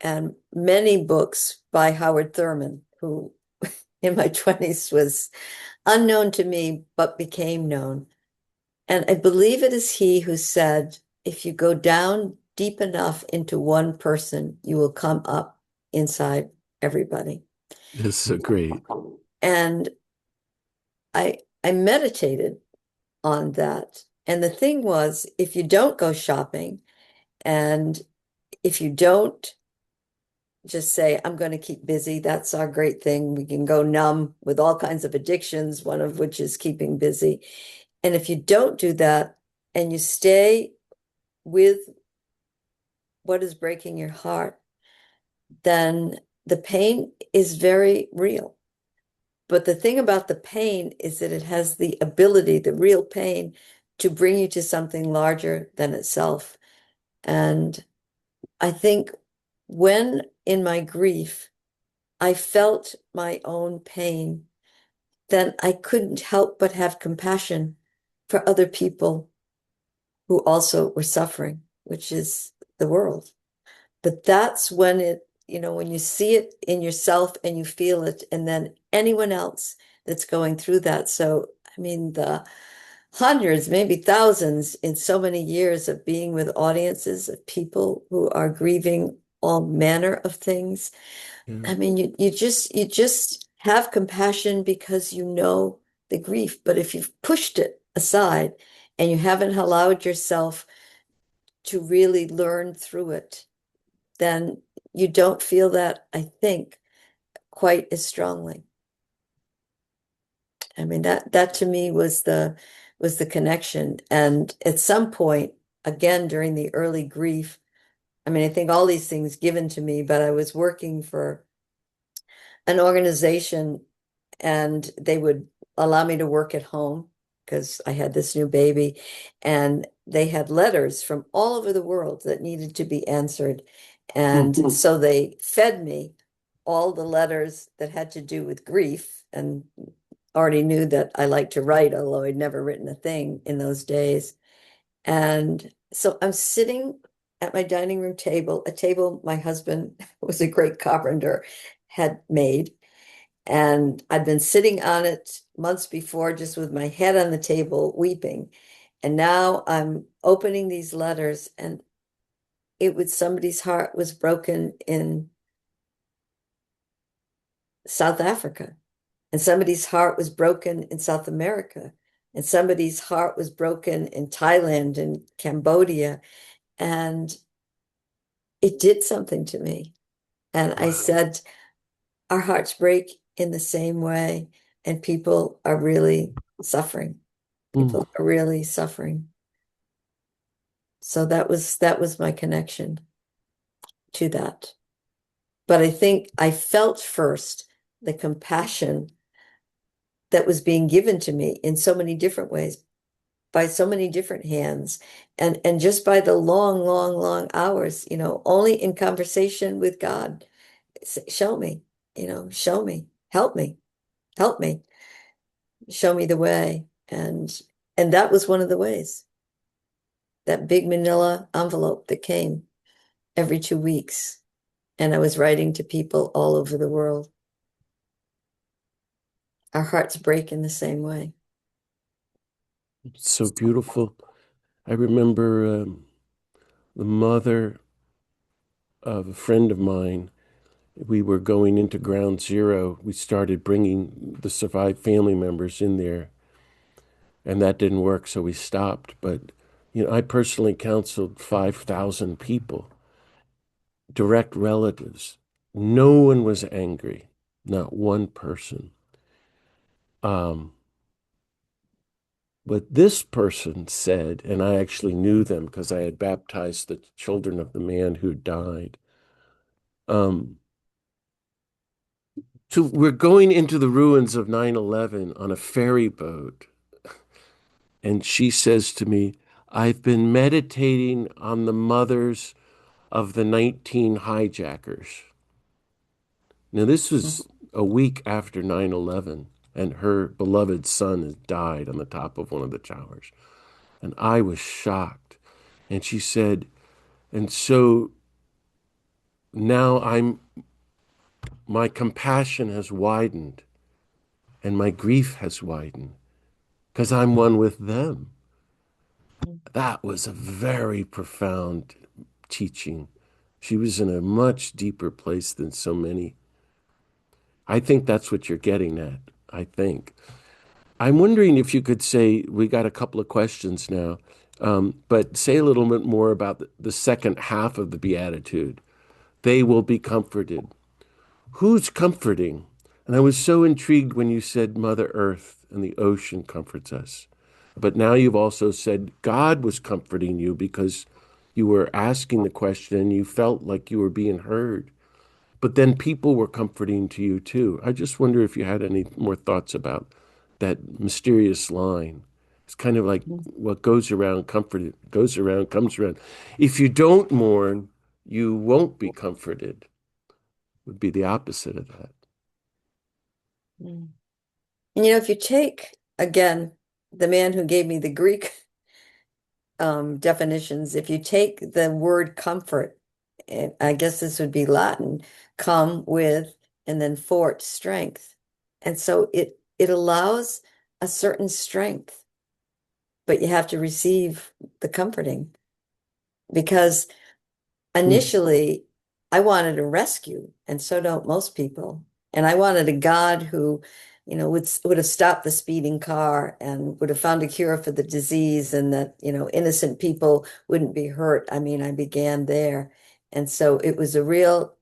and many books by Howard Thurman, who in my 20s was unknown to me, but became known. And I believe it is he who said, if you go down deep enough into one person, you will come up inside everybody. This is so great. And I meditated on that. And the thing was, if you don't go shopping and if you don't just say, I'm going to keep busy, that's our great thing. We can go numb with all kinds of addictions, one of which is keeping busy. And if you don't do that and you stay with what is breaking your heart, then the pain is very real. But the thing about the pain is that it has the ability, the real pain, to bring you to something larger than itself. And I think when in my grief, I felt my own pain, then I couldn't help but have compassion for other people who also were suffering, which is the world. But that's when when you see it in yourself and you feel it, and then anyone else that's going through that. So, I mean, the hundreds, maybe thousands in so many years of being with audiences of people who are grieving all manner of things. Yeah. I mean, you just have compassion because you know the grief. But if you've pushed it aside and you haven't allowed yourself to really learn through it, then you don't feel that, I think, quite as strongly. I mean, that to me was the connection. And at some point, again, during the early grief, I mean, I think all these things given to me, but I was working for an organization and they would allow me to work at home because I had this new baby. And they had letters from all over the world that needed to be answered. And so they fed me all the letters that had to do with grief and already knew that I liked to write, although I'd never written a thing in those days. And so I'm sitting at my dining room table, a table my husband was a great carpenter, had made. And I'd been sitting on it months before, just with my head on the table, weeping. And now I'm opening these letters, and it was somebody's heart was broken in South Africa, and somebody's heart was broken in South America, and somebody's heart was broken in Thailand and Cambodia. And it did something to me. And I Wow. said, our hearts break in the same way, and people are really suffering. Mm. People are really suffering. So that was my connection to that. But I think I felt first the compassion that was being given to me in so many different ways, by so many different hands, and just by the long, long, long hours, only in conversation with God. Show me, show me, help me, show me the way. And that was one of the ways, that big manila envelope that came every 2 weeks. And I was writing to people all over the world. Our hearts break in the same way. It's so beautiful. I remember the mother of a friend of mine. We were going into ground zero. We started bringing the survived family members in there, and that didn't work, so we stopped. But I personally counseled 5,000 people, direct relatives. No one was angry, not one person. Um, but this person said, and I actually knew them because I had baptized the children of the man who died. Um, so we're going into the ruins of 9/11 on a ferry boat. And she says to me, I've been meditating on the mothers of the 19 hijackers. Now, this was a week after 9/11, and her beloved son had died on the top of one of the towers. And I was shocked. And she said, and so now my compassion has widened and my grief has widened because I'm one with them. That was a very profound teaching. She was in a much deeper place than so many. I think that's what you're getting at. I think. I'm wondering if you could say, we got a couple of questions now, but say a little bit more about the second half of the Beatitude. They will be comforted. Who's comforting? And I was so intrigued when you said Mother Earth and the ocean comforts us. But now you've also said God was comforting you because you were asking the question and you felt like you were being heard. But then people were comforting to you too. I just wonder if you had any more thoughts about that mysterious line. It's kind of like what goes around, comforted, goes around, comes around. If you don't mourn, you won't be comforted, would be the opposite of that. Mm. And if you take again the man who gave me the Greek definitions, if you take the word comfort, I guess this would be Latin, come with, and then fort, strength. And so it allows a certain strength, but you have to receive the comforting because Hmm. initially I wanted a rescue, and so don't most people. And I wanted a God who, would have stopped the speeding car and would have found a cure for the disease, and that, innocent people wouldn't be hurt. I mean, I began there. And so it was a real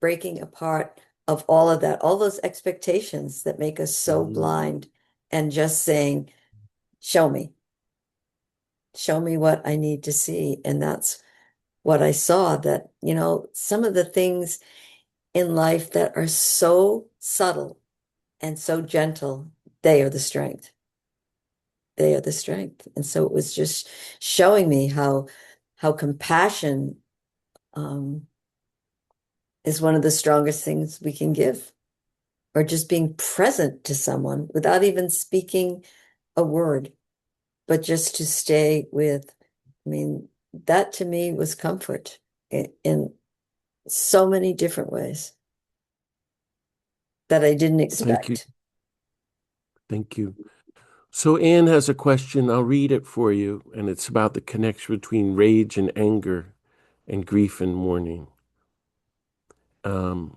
breaking apart of all of that, all those expectations that make us so Mhm. blind, and just saying, show me what I need to see. And that's what I saw, that, some of the things in life that are so subtle and so gentle, they are the strength. They are the strength. And so it was just showing me how compassion um, is one of the strongest things we can give, or just being present to someone without even speaking a word, but just to stay with. I mean, that to me was comfort in so many different ways that I didn't Thank you. expect. Thank you. So Anne has a question. I'll read it for you, and it's about the connection between rage and anger and grief and mourning. Um,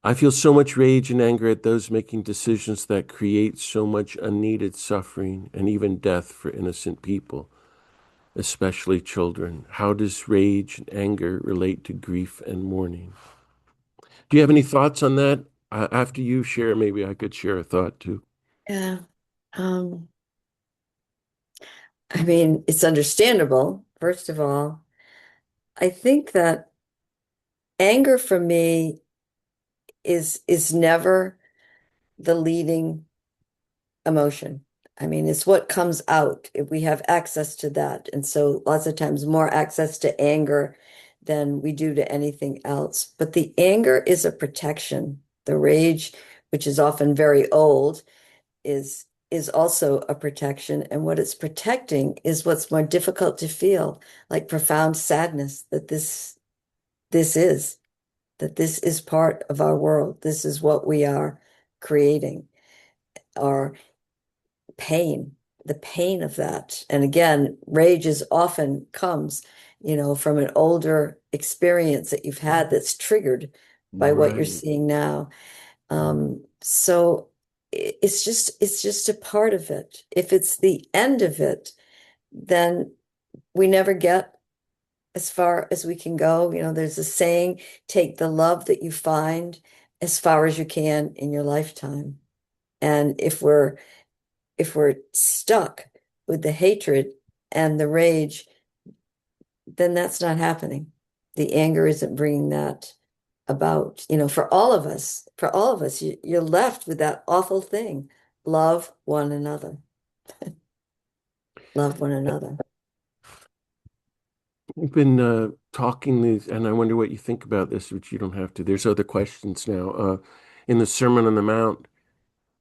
I feel so much rage and anger at those making decisions that create so much unneeded suffering and even death for innocent people, especially children. How does rage and anger relate to grief and mourning? Do you have any thoughts on that? After you share, maybe I could share a thought too. Yeah. Um, I mean, it's understandable. First of all, I think that anger for me is never the leading emotion. I mean, it's what comes out if we have access to that. And so lots of times more access to anger than we do to anything else. But the anger is a protection. The rage, which is often very old, is also a protection. And what it's protecting is what's more difficult to feel, like profound sadness that this is, that this is part of our world. This is what we are creating, or pain, the pain of that. And again, rage is often comes, from an older experience that you've had that's triggered by what you're Right. seeing now. So it's just a part of it. If it's the end of it, then we never get as far as we can go. There's a saying, take the love that you find as far as you can in your lifetime. And if we're stuck with the hatred and the rage, then that's not happening. The anger isn't bringing that about. For all of us, you're left with that awful thing. Love one another. Love one another. We've been talking these, and I wonder what you think about this, which you don't have to. There's other questions now. In the Sermon on the Mount,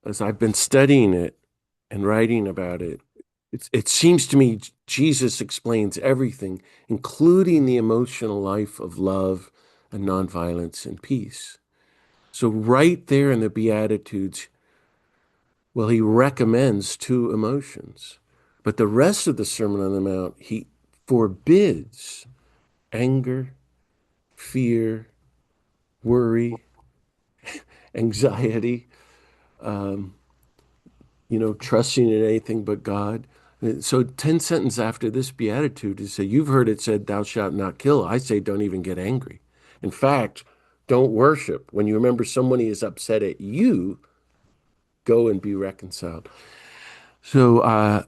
as I've been studying it and writing about it, it seems to me Jesus explains everything, including the emotional life of love and nonviolence and peace. So, right there in the Beatitudes, well, he recommends two emotions. But the rest of the Sermon on the Mount, he forbids anger, fear, worry, anxiety, um, trusting in anything but God. So 10 sentences after this beatitude is say, you've heard it said, thou shalt not kill. I say, don't even get angry. In fact, don't worship. When you remember someone is upset at you, go and be reconciled. So,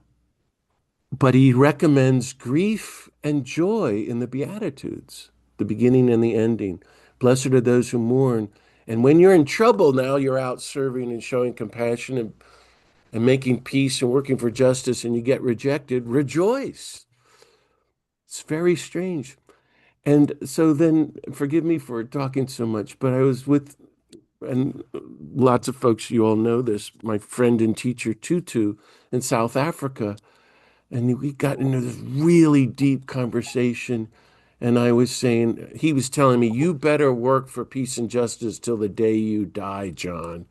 but he recommends grief and joy in the Beatitudes, the beginning and the ending. Blessed are those who mourn. And when you're in trouble now, you're out serving and showing compassion and making peace and working for justice, and you get rejected, rejoice. It's very strange. And so then, forgive me for talking so much, but I was with, and lots of folks, you all know this, my friend and teacher Tutu in South Africa. And we got into this really deep conversation. And I was saying, he was telling me, you better work for peace and justice till the day you die, John.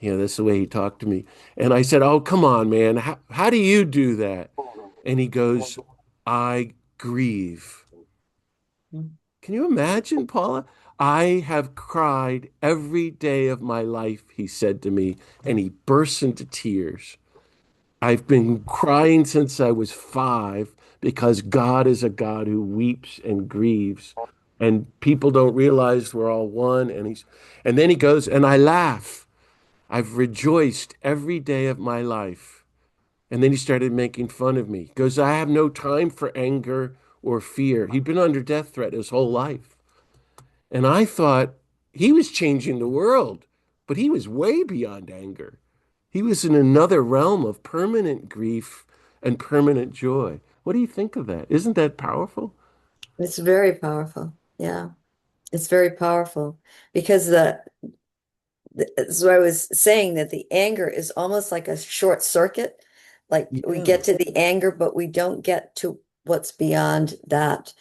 That's the way he talked to me. And I said, oh, come on, man. How do you do that? And he goes, I grieve. Can you imagine, Paula? I have cried every day of my life, he said to me, and he burst into tears. I've been crying since I was 5 because God is a God who weeps and grieves. And people don't realize we're all one. And then he goes, and I laugh. I've rejoiced every day of my life. And then he started making fun of me. He goes, I have no time for anger or fear. He'd been under death threat his whole life. And I thought he was changing the world, but he was way beyond anger. He was in another realm of permanent grief and permanent joy. What do you think of that? Isn't that powerful? It's very powerful. Yeah, it's very powerful because so I was saying that the anger is almost like a short circuit. Like we Yeah. get to the anger, but we don't get to what's beyond that.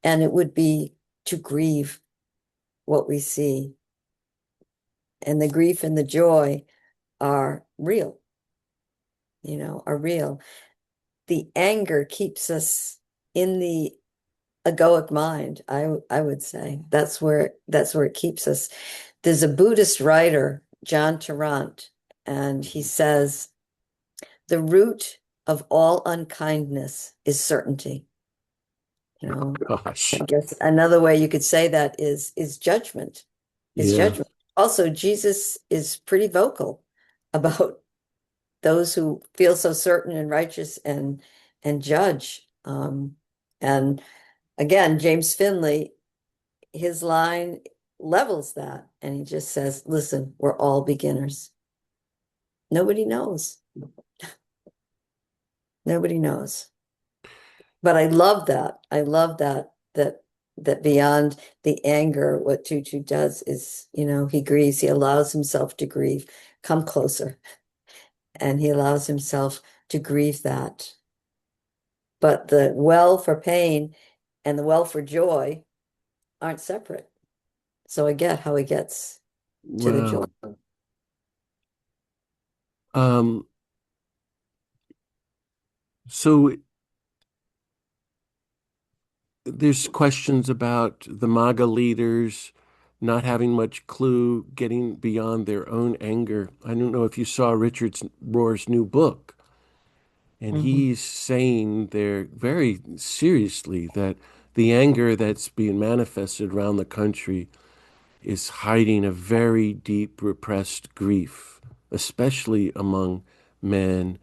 And it would be to grieve what we see. And the grief and the joy are real, are real. The anger keeps us in the egoic mind, I would say. That's where it keeps us. There's a Buddhist writer, John Tarrant, and he says, the root of all unkindness is certainty. I Gosh. guess another way you could say that is judgment. Is Yeah. judgment. Also, Jesus is pretty vocal about those who feel so certain and righteous and judge. And again, James Finley, his line levels that, and he just says, "Listen, we're all beginners. Nobody knows. Nobody knows." But I love that. I love that beyond the anger, what Tutu does is, he grieves. He allows himself to grieve. Come closer, and he allows himself to grieve that. But the well for pain and the well for joy aren't separate. So I get how he gets to the joy. Wow. Um, so there's questions about the MAGA leaders not having much clue, getting beyond their own anger. I don't know if you saw Richard Rohr's new book. And Mhm. he's saying there very seriously that the anger that's being manifested around the country is hiding a very deep repressed grief, especially among men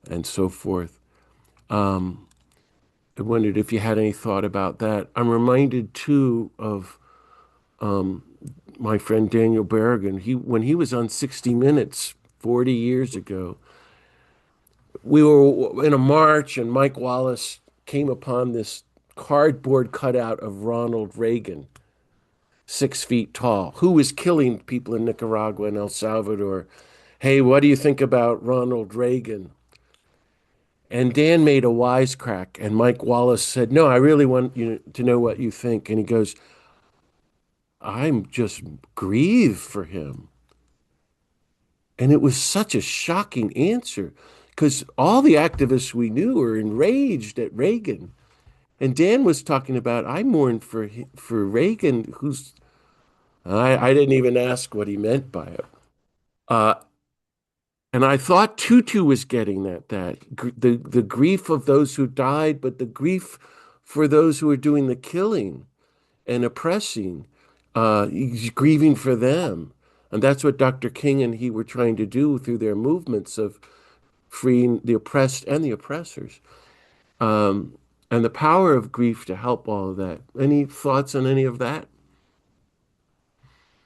and so forth. I wondered if you had any thought about that. I'm reminded too of my friend Daniel Berrigan. When he was on 60 Minutes 40 years ago, we were in a march and Mike Wallace came upon this cardboard cutout of Ronald Reagan, 6 feet tall, who was killing people in Nicaragua and El Salvador. Hey, what do you think about Ronald Reagan? And Dan made a wisecrack, and Mike Wallace said, "No, I really want you to know what you think." And he goes, "I'm just grieved for him." And it was such a shocking answer because all the activists we knew were enraged at Reagan. And Dan was talking about, I mourn for Reagan, who's, I didn't even ask what he meant by it. Uh, and I thought Tutu was getting the grief of those who died, but the grief for those who are doing the killing and oppressing, he's grieving for them. And that's what Dr. King and he were trying to do through their movements of freeing the oppressed and the oppressors. Um, and the power of grief to help all of that. Any thoughts on any of that?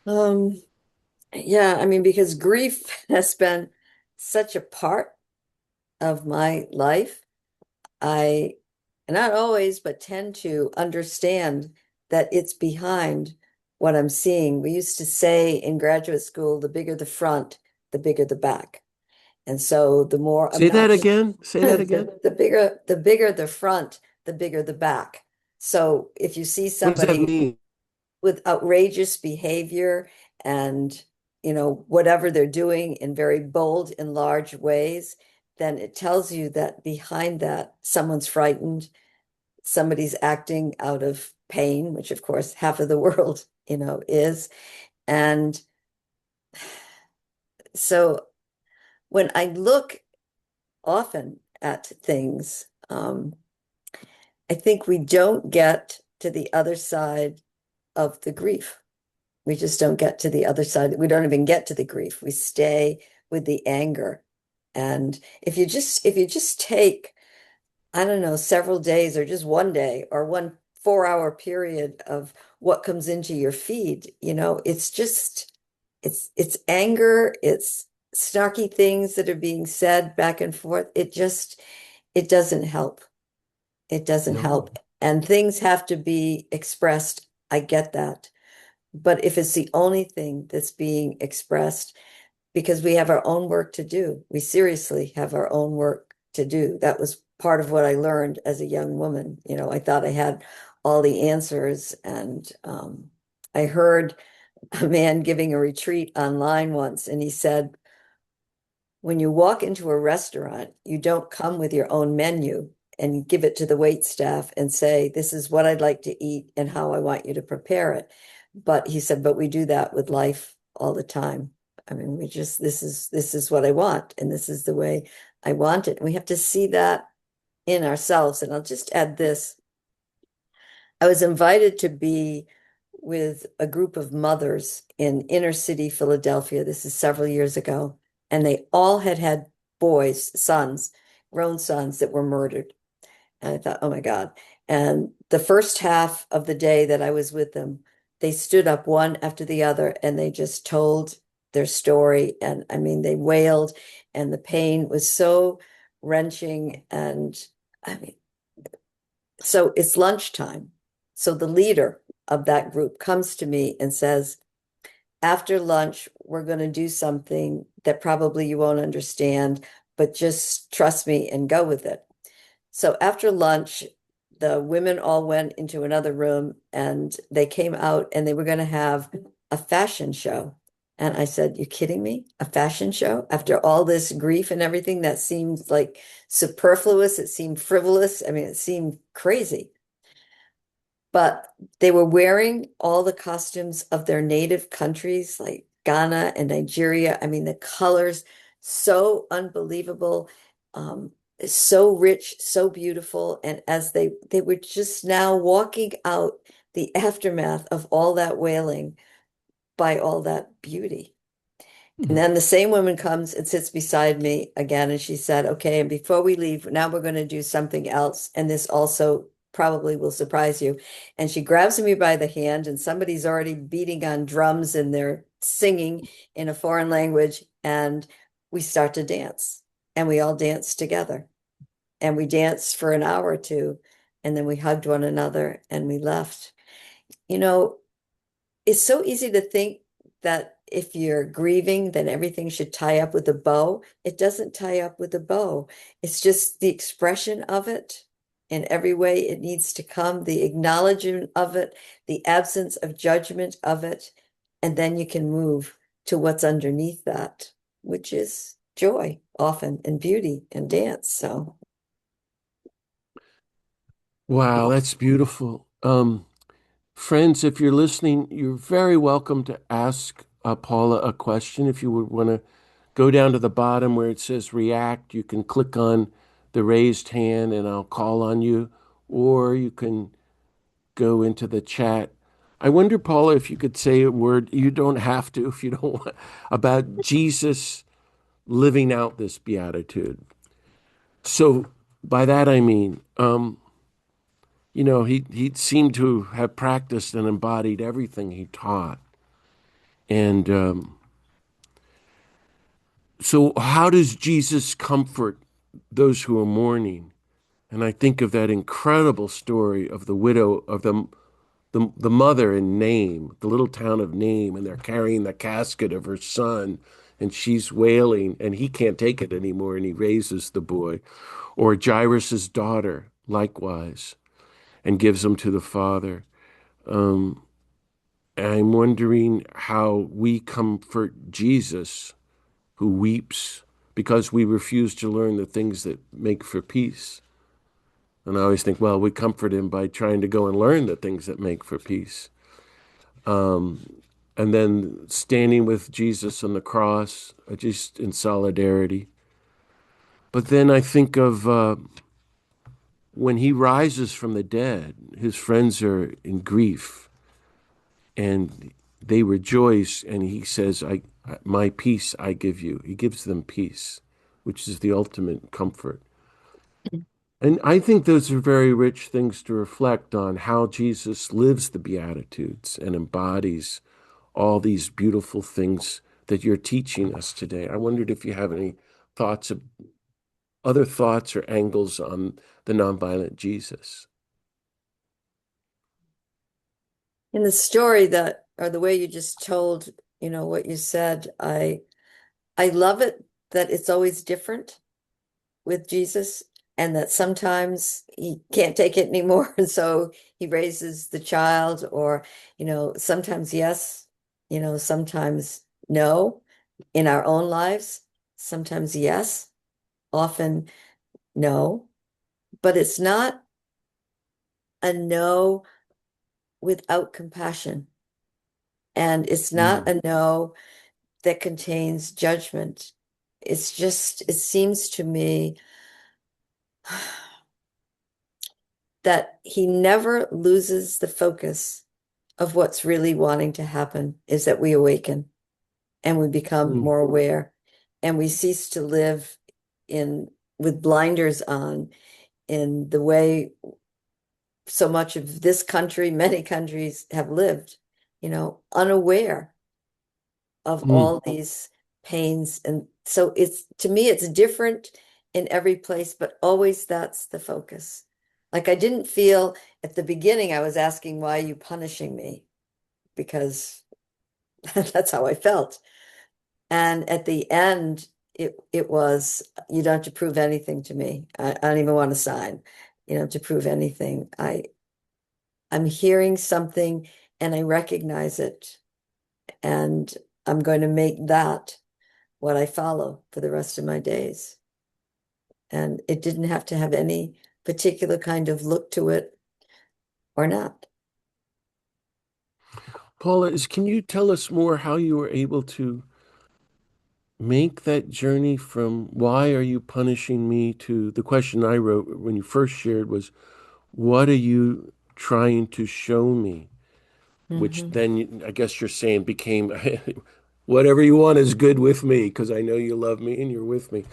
Um, yeah, I mean, because grief has been such a part of my life, I not always, but tend to understand that it's behind what I'm seeing. We used to say in graduate school, the bigger the front, the bigger the back. And so the more Say that obnoxious, again. Say that again. the bigger the front, the bigger the back. So if you see What does that somebody mean? with outrageous behavior and, whatever they're doing in very bold and large ways, then it tells you that behind that, someone's frightened, somebody's acting out of pain, which of course half of the world, is. And so when I look often at things, I think we don't get to the other side of the grief. We just don't get to the other side. We don't even get to the grief. We stay with the anger. And if you just take, I don't know, several days or just one day or one 4 hour period of what comes into your feed, it's just it's anger, it's snarky things that are being said back and forth. It doesn't help. It doesn't No, help. And things have to be expressed. I get that. But if it's the only thing that's being expressed, because we have our own work to do, we seriously have our own work to do. That was part of what I learned as a young woman. I thought I had all the answers. And I heard a man giving a retreat online once, and he said, when you walk into a restaurant, you don't come with your own menu and give it to the wait staff and say, this is what I'd like to eat and how I want you to prepare it. But he said, but we do that with life all the time. I mean, this is what I want, and this is the way I want it. And we have to see that in ourselves. And I'll just add this. I was invited to be with a group of mothers in inner city Philadelphia. This is several years ago. And they all had boys, sons, grown sons that were murdered. And I thought, oh my God. And the first half of the day that I was with them, they stood up one after the other and they just told their story. And I mean, they wailed, and the pain was so wrenching. And I mean, so it's lunchtime. So the leader of that group comes to me and says, after lunch, we're going to do something that probably you won't understand, but just trust me and go with it. So after lunch, the women all went into another room and they came out and they were going to have a fashion show. And I said, you kidding me? A fashion show? After all this grief and everything, that seemed like superfluous. It seemed frivolous. I mean, it seemed crazy. But they were wearing all the costumes of their native countries, like Ghana and Nigeria. I mean, the colors, so unbelievable. so rich, so beautiful. And as they were just now walking out the aftermath of all that wailing by all that beauty. And then the same woman comes and sits beside me again, and she said, "Okay, and before we leave, now we're going to do something else. And this also probably will surprise you." And she grabs me by the hand, and somebody's already beating on drums and they're singing in a foreign language. And we start to dance, and we all dance together. And we danced for an hour or two, and then we hugged one another and we left. You know, it's so easy to think that if you're grieving, then everything should tie up with a bow. It doesn't tie up with a bow. It's just the expression of it in every way it needs to come, the acknowledgement of it, the absence of judgment of it. And then you can move to what's underneath that, which is joy often and beauty and dance. So, Wow, that's beautiful. Friends, if you're listening, you're very welcome to ask Paula a question. If you would want to go down to the bottom where it says react, you can click on the raised hand and I'll call on you, or you can go into the chat. I wonder, Paula, if you could say a word, you don't have to if you don't want, about Jesus living out this beatitude. So by that I mean, he seemed to have practiced and embodied everything he taught. And so, how does Jesus comfort those who are mourning? And I think of that incredible story of the widow of the mother in Name, the little town of Name, and they're carrying the casket of her son, and she's wailing, and he can't take it anymore, and he raises the boy. Or Jairus's daughter, likewise, and gives him to the father. Um, I'm wondering how we comfort Jesus, who weeps because we refuse to learn the things that make for peace. And I always think, well, we comfort him by trying to go and learn the things that make for peace. And then standing with Jesus on the cross, just in solidarity. But then I think of when he rises from the dead, his friends are in grief and they rejoice. And he says, my peace I give you. He gives them peace, which is the ultimate comfort. And I think those are very rich things to reflect on how Jesus lives the Beatitudes and embodies all these beautiful things that you're teaching us today. I wondered if you have any thoughts of other thoughts or angles on the nonviolent Jesus. in the story that, or the way you just told, what you said, I love it that it's always different with Jesus and that sometimes he can't take it anymore. And so he raises the child, or, sometimes yes, sometimes no in our own lives, sometimes yes, often no. But it's not a no without compassion. And it's not Mm, a no that contains judgment. It's just, it seems to me that he never loses the focus of what's really wanting to happen is that we awaken and we become mm, more aware and we cease to live in with blinders on in the way so much of this country, many countries have lived, unaware of mm. all these pains. And so it's, to me, it's different in every place, but always that's the focus. Like I didn't feel at the beginning, I was asking, why are you punishing me? Because that's how I felt. And at the end, it was, you don't have to prove anything to me. I don't even want to sign, to prove anything. I'm hearing something and I recognize it. And I'm going to make that what I follow for the rest of my days. And it didn't have to have any particular kind of look to it or not. Paula, can you tell us more how you were able to make that journey from why are you punishing me to the question I wrote when you first shared was, what are you trying to show me? Which Hmm. then I guess you're saying became whatever you want is good with me because I know you love me and you're with me.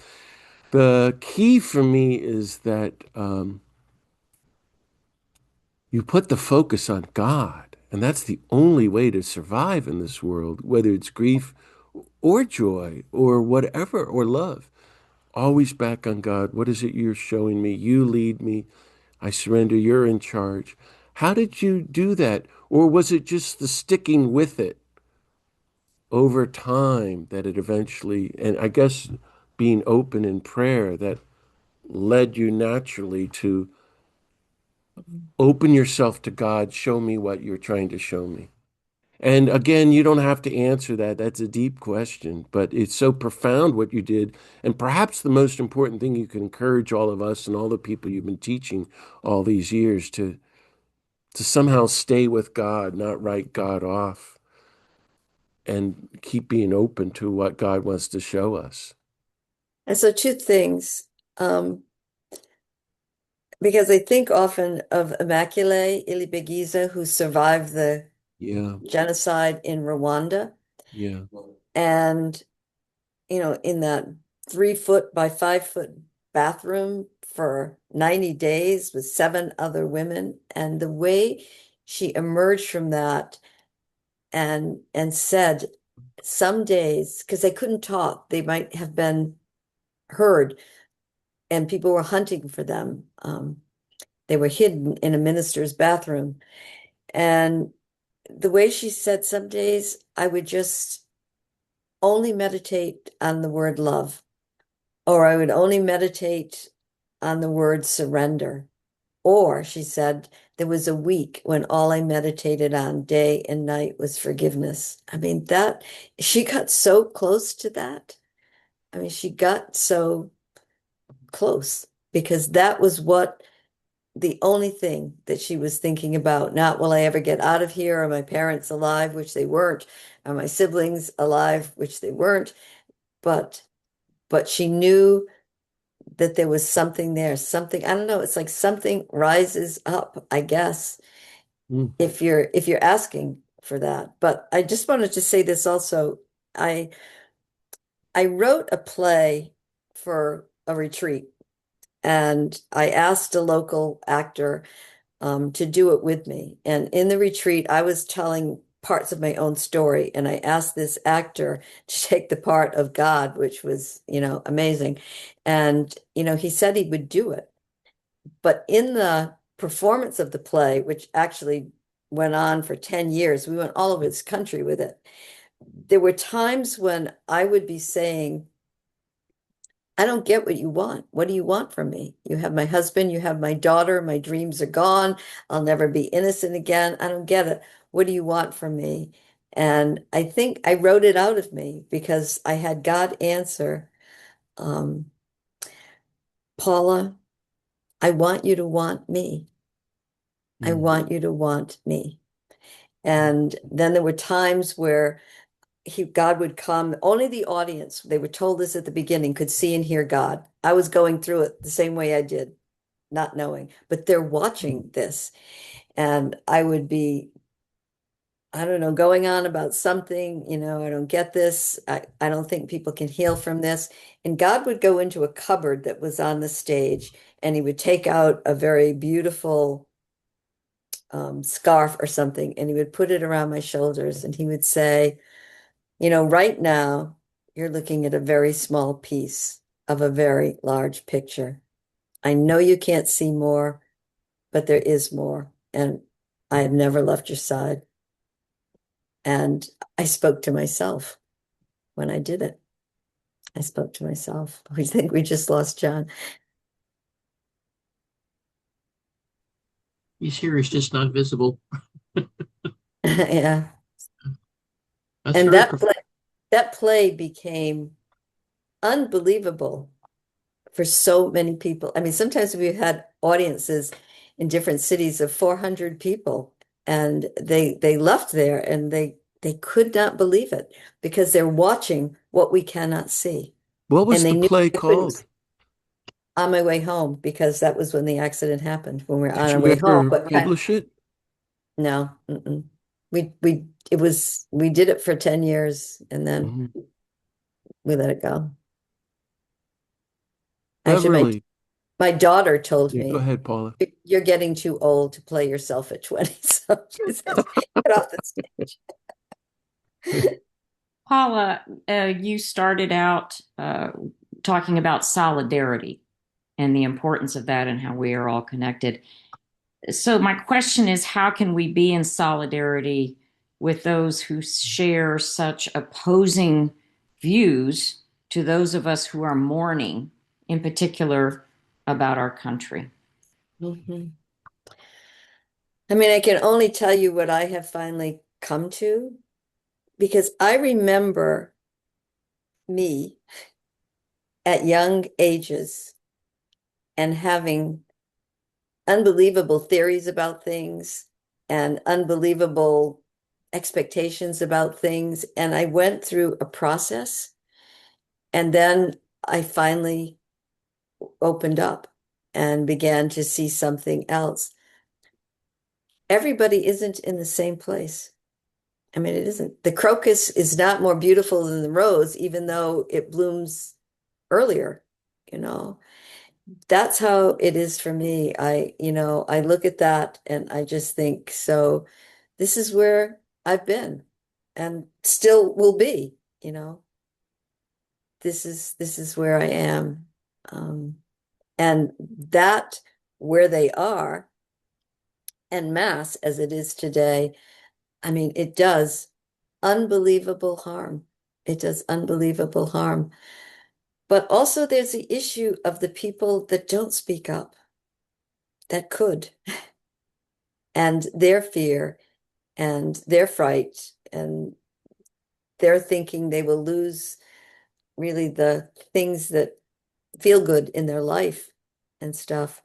The key for me is that you put the focus on God, and that's the only way to survive in this world, whether it's grief or joy or whatever, or love. Always back on God. What is it you're showing me? You lead me. I surrender. You're in charge. How did you do that? Or was it just the sticking with it over time that it eventually, and I guess being open in prayer that led you naturally to open yourself to God, show me what you're trying to show me. And again, you don't have to answer that. That's a deep question, but it's so profound what you did. And perhaps the most important thing you can encourage all of us and all the people you've been teaching all these years to somehow stay with God, not write God off, and keep being open to what God wants to show us. And so two things, um, because I think often of Immaculée Ilibagiza, who survived the Yeah, genocide in Rwanda. yeah. And, in that 3 foot by 5 foot bathroom for 90 days with seven other women. And the way she emerged from that and said, some days, because they couldn't talk, they might have been heard, and people were hunting for them. They were hidden in a minister's bathroom. And the way she said, some days I would just only meditate on the word love, or I would only meditate on the word surrender. Or she said, there was a week when all I meditated on day and night was forgiveness. I mean, that she got so close to that. I mean, she got so close because that was what the only thing that she was thinking about. Not will I ever get out of here? Are my parents alive, which they weren't? Are my siblings alive, which they weren't? But she knew that there was something there, something, I don't know, it's like something rises up, I guess, Mm, if you're asking for that. But I just wanted to say this also. I I wrote a play for a retreat, and I asked a local actor to do it with me. And in the retreat, I was telling parts of my own story, and I asked this actor to take the part of God, which was, amazing. And, he said he would do it. But in the performance of the play, which actually went on for 10 years, we went all over this country with it. There were times when I would be saying, I don't get what you want. What do you want from me? You have my husband, you have my daughter, my dreams are gone. I'll never be innocent again. I don't get it. What do you want from me? And I think I wrote it out of me because I had God answer, um, Paula, I want you to want me. I mm, want you to want me. And then there were times where God would come, only the audience, they were told this at the beginning, could see and hear God. I was going through it the same way I did, not knowing, but they're watching this. And I would be, I don't know, going on about something, I don't get this. I don't think people can heal from this. And God would go into a cupboard that was on the stage, and he would take out a very beautiful scarf or something, and he would put it around my shoulders, and he would say, right now you're looking at a very small piece of a very large picture. I know you can't see more, but there is more. And I have never left your side. And I spoke to myself when I did it. I spoke to myself. We think we just lost John. He's here, he's just not visible. Yeah. That's And very that play became unbelievable for so many people. I mean, sometimes we've had audiences in different cities of 400 people, and they left there and They could not believe it because they're watching what we cannot see. What And was they the knew play they couldn't called? on my way home because that was when the accident happened, when we were Did on our you way home. ever But publish it? no, mm-mm. We did it for 10 years and then Mhm. we let it go. Actually, Beverly, my daughter told yeah, go me, ahead, Paula. you're getting too old to play yourself at 20. So she says, get off the stage. Paula, you started out talking about solidarity and the importance of that and how we are all connected. So, my question is, how can we be in solidarity with those who share such opposing views to those of us who are mourning, in particular, about our country? Mhm. I mean, I can only tell you what I have finally come to because I remember me at young ages and having unbelievable theories about things and unbelievable expectations about things. And I went through a process and then I finally opened up and began to see something else. Everybody isn't in the same place. I mean, it isn't. The crocus is not more beautiful than the rose, even though it blooms earlier, you know. That's how it is for me. I look at that and I just think, so this is where I've been and still will be, you know. This is where I am. And that where they are en masse as it is today, I mean, it does unbelievable harm. It does unbelievable harm. But also there's the issue of the people that don't speak up, that could, and their fear and their fright and their thinking they will lose really the things that feel good in their life and stuff.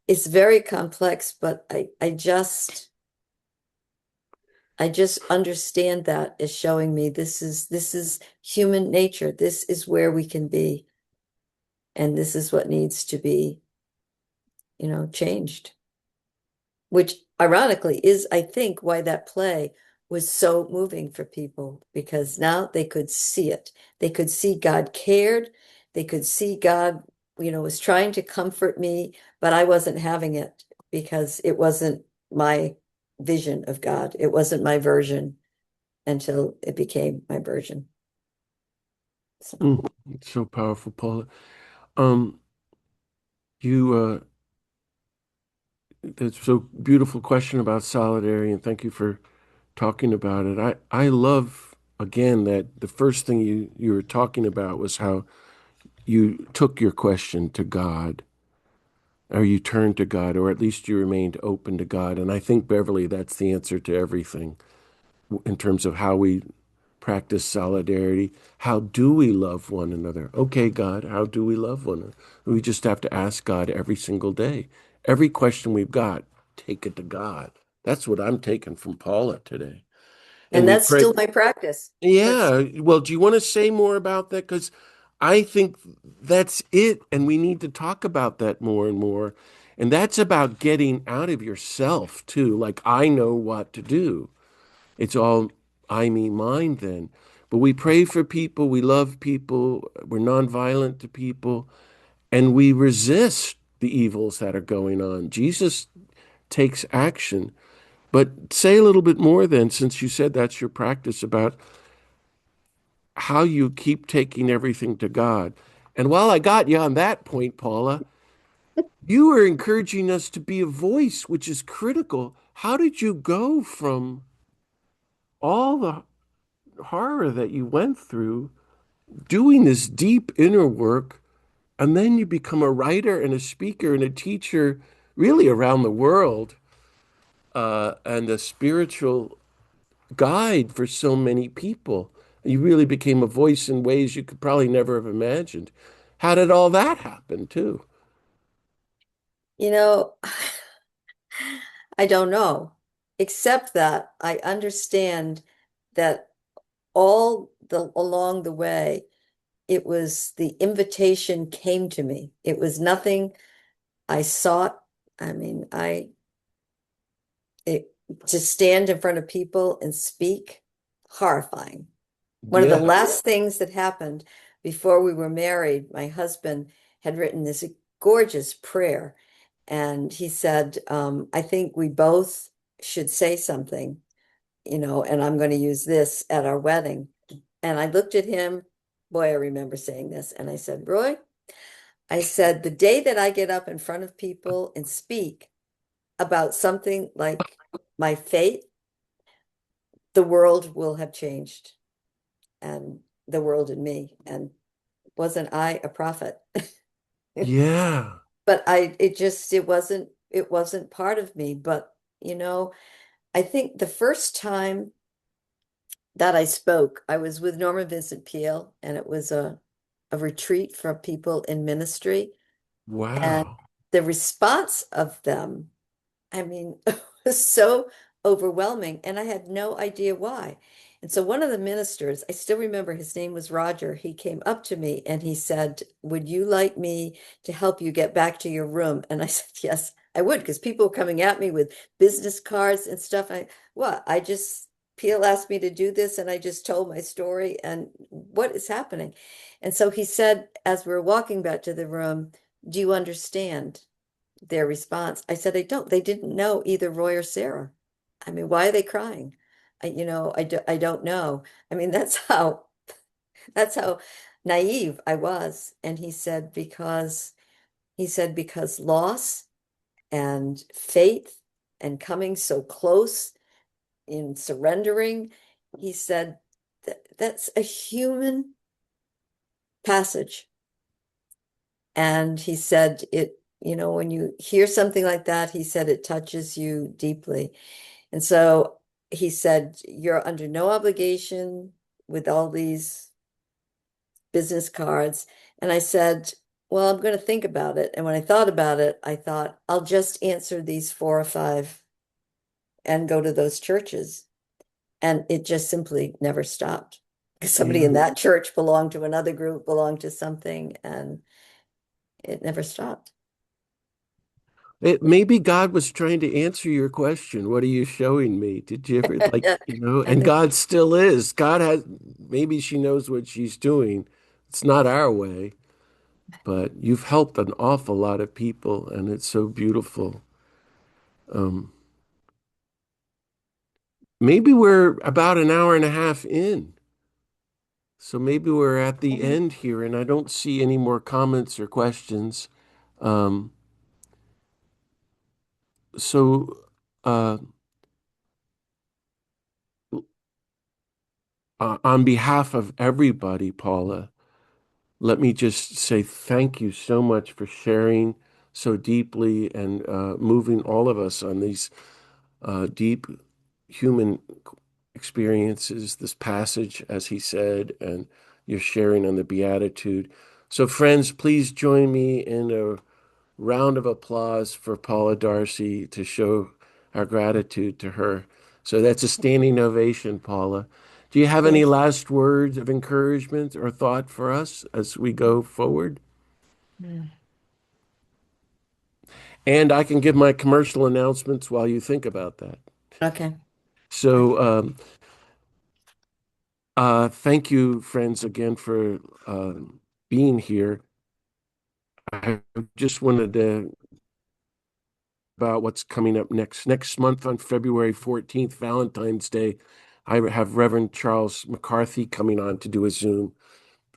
It's very complex, but I just understand that as showing me this is human nature. This is where we can be, and this is what needs to be, changed. Which ironically is, I think, why that play was so moving for people because now they could see it. They could see God cared. They could see God, was trying to comfort me, but I wasn't having it because it wasn't my vision of God. It wasn't my version until it became my version. So, Mm, it's so powerful, Paula. Um, you It's so beautiful question about solidarity, and thank you for talking about it. I love again that the first thing you were talking about was how you took your question to God, or you turned to God, or at least you remained open to God. And I think, Beverly, that's the answer to everything in terms of how we practice solidarity. How do we love one another? Okay, God, how do we love one another? We just have to ask God every single day. Every question we've got, take it to God. That's what I'm taking from Paula today. And and we that's pray. still my practice. That's Yeah. Well, do you want to say more about that? Because I think that's it. And we need to talk about that more and more. And that's about getting out of yourself, too. Like, I know what to do. It's all I, me, mine then. But we pray for people. We love people. We're nonviolent to people. And we resist the evils that are going on. Jesus takes action. But say a little bit more then, since you said that's your practice, about how you keep taking everything to God. And while I got you on that point, Paula, you were encouraging us to be a voice, which is critical. How did you go from all the horror that you went through, doing this deep inner work, and then you become a writer and a speaker and a teacher really around the world, and a spiritual guide for so many people? You really became a voice in ways you could probably never have imagined. How did all that happen, too? you know, I don't know, except that I understand that all along the way, it was the invitation came to me. It was nothing I sought. I mean, it to stand in front of people and speak, horrifying. One of the Yeah. last things that happened before we were married, my husband had written this gorgeous prayer. And he said, I think we both should say something, and I'm going to use this at our wedding. And I looked at him, boy, I remember saying this. And I said, Roy, I said, the day that I get up in front of people and speak about something like my faith, the world will have changed, and the world in me. And wasn't I a prophet? Yeah. But it wasn't part of me. But, I think the first time that I spoke, I was with Norman Vincent Peale, and it was a retreat for people in ministry. And Wow. the response of them, I mean, it was so overwhelming, and I had no idea why. And so one of the ministers, I still remember his name was Roger, he came up to me and he said, would you like me to help you get back to your room? And I said, yes, I would, because people were coming at me with business cards and stuff. I just, Peel asked me to do this, and I just told my story, and what is happening? And so he said, as we were walking back to the room, do you understand their response? I said, I don't. They didn't know either Roy or Sarah. I mean, why are they crying? I don't know. I mean, that's how naive I was. And he said, because loss and faith and coming so close in surrendering, he said that's a human passage. And he said when you hear something like that, he said it touches you deeply. And so he said, you're under no obligation with all these business cards. And I said, well, I'm going to think about it. And when I thought about it, I thought, I'll just answer these 4 or 5 and go to those churches. And it just simply never stopped. Because somebody Yeah. in that church belonged to another group, belonged to something, and it never stopped. Maybe God was trying to answer your question. What are you showing me? Did you ever like, Yeah, I and think. God still is. God has, maybe she knows what she's doing. It's not our way, but you've helped an awful lot of people, and it's so beautiful. Um, Maybe we're about an hour and a half in. So maybe we're at the end here, and I don't see any more comments or questions. Um, so, uh, on behalf of everybody, Paula, let me just say thank you so much for sharing so deeply and moving all of us on these deep human experiences, this passage, as he said, and your sharing on the Beatitude. So, friends, please join me in a round of applause for Paula D'Arcy to show our gratitude to her. So that's a standing ovation, Paula. Do you have any Thank last words of encouragement or thought for us as we go forward? you. And I can give my commercial announcements while you think about that. Okay. So, thank you, friends, again for being here. I just wanted to about what's coming up next month on February 14th, Valentine's Day. I have Reverend Charles McCarthy coming on to do a Zoom.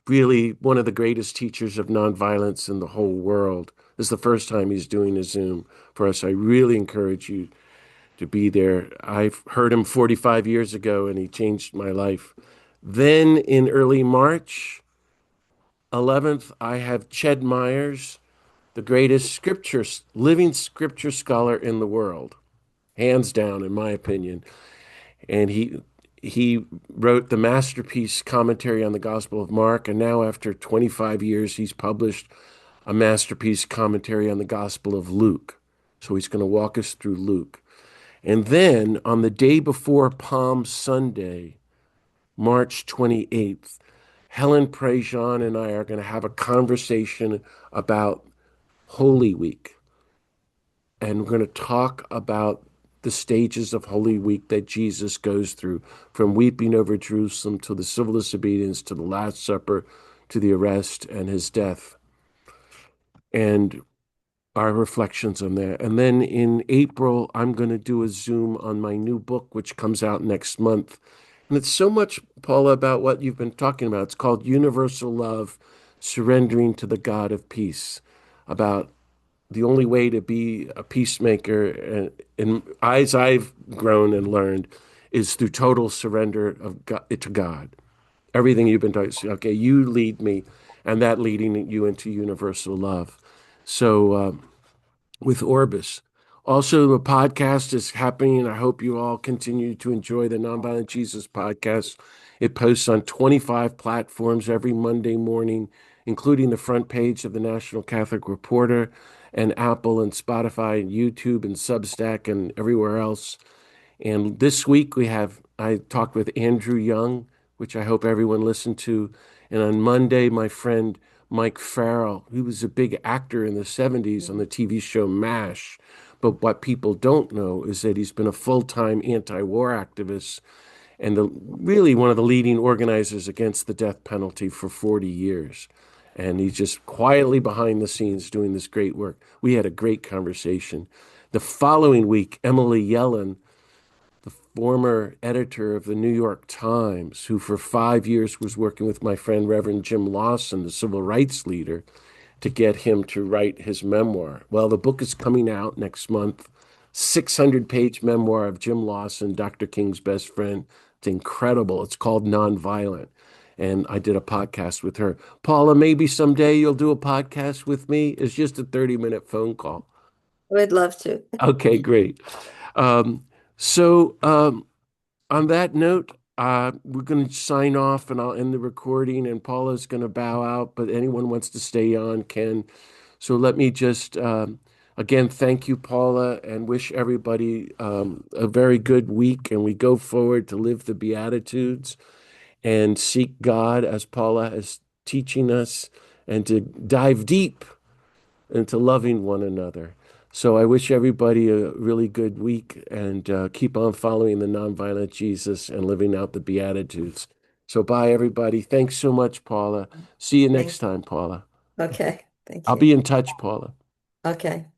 Really one of the greatest teachers of nonviolence in the whole world. This is the first time he's doing a Zoom for us. I really encourage you to be there. I've heard him 45 years ago and he changed my life. Then in early March 11th, I have Ched Myers, the greatest living scripture scholar in the world, hands down, in my opinion. And he wrote the masterpiece commentary on the Gospel of Mark, and now after 25 years, he's published a masterpiece commentary on the Gospel of Luke. So he's going to walk us through Luke. And then on the day before Palm Sunday, March 28th. Helen Prejean and I are going to have a conversation about Holy Week. And we're going to talk about the stages of Holy Week that Jesus goes through, from weeping over Jerusalem to the civil disobedience to the Last Supper to the arrest and his death, and our reflections on that. And then in April, I'm going to do a Zoom on my new book, which comes out next month. And it's so much, Paula, about what you've been talking about. It's called Universal Love, Surrendering to the God of Peace, about the only way to be a peacemaker, and as I've grown and learned, is through total surrender of God, to God. Everything you've been talking, okay, you lead me, and that leading you into universal love. So with Orbis. Also, the podcast is happening. I hope you all continue to enjoy the Nonviolent Jesus podcast. It posts on 25 platforms every Monday morning, including the front page of the National Catholic Reporter and Apple and Spotify and YouTube and Substack and everywhere else. And this week I talked with Andrew Young, which I hope everyone listened to. And on Monday, my friend Mike Farrell, who was a big actor in the 70s on the TV show MASH. But what people don't know is that he's been a full-time anti-war activist and really one of the leading organizers against the death penalty for 40 years. And he's just quietly behind the scenes doing this great work. We had a great conversation. The following week, Emily Yellen, former editor of the New York Times, who for 5 years was working with my friend Reverend Jim Lawson, the civil rights leader, to get him to write his memoir. Well, the book is coming out next month. 600-page memoir of Jim Lawson, Dr. King's best friend. It's incredible. It's called Nonviolent. And I did a podcast with her. Paula, maybe someday you'll do a podcast with me. It's just a 30-minute phone call. We'd love to. Okay, great. Um, so on that note, we're going to sign off and I'll end the recording and Paula's going to bow out, but anyone wants to stay on can. So let me just, again, thank you, Paula, and wish everybody a very good week. And we go forward to live the Beatitudes and seek God as Paula is teaching us and to dive deep into loving one another. So I wish everybody a really good week and keep on following the nonviolent Jesus and living out the Beatitudes. So bye, everybody. Thanks so much, Paula. See you next Thanks. time, Paula. Okay. Thank I'll you. be in touch, Paula. Okay.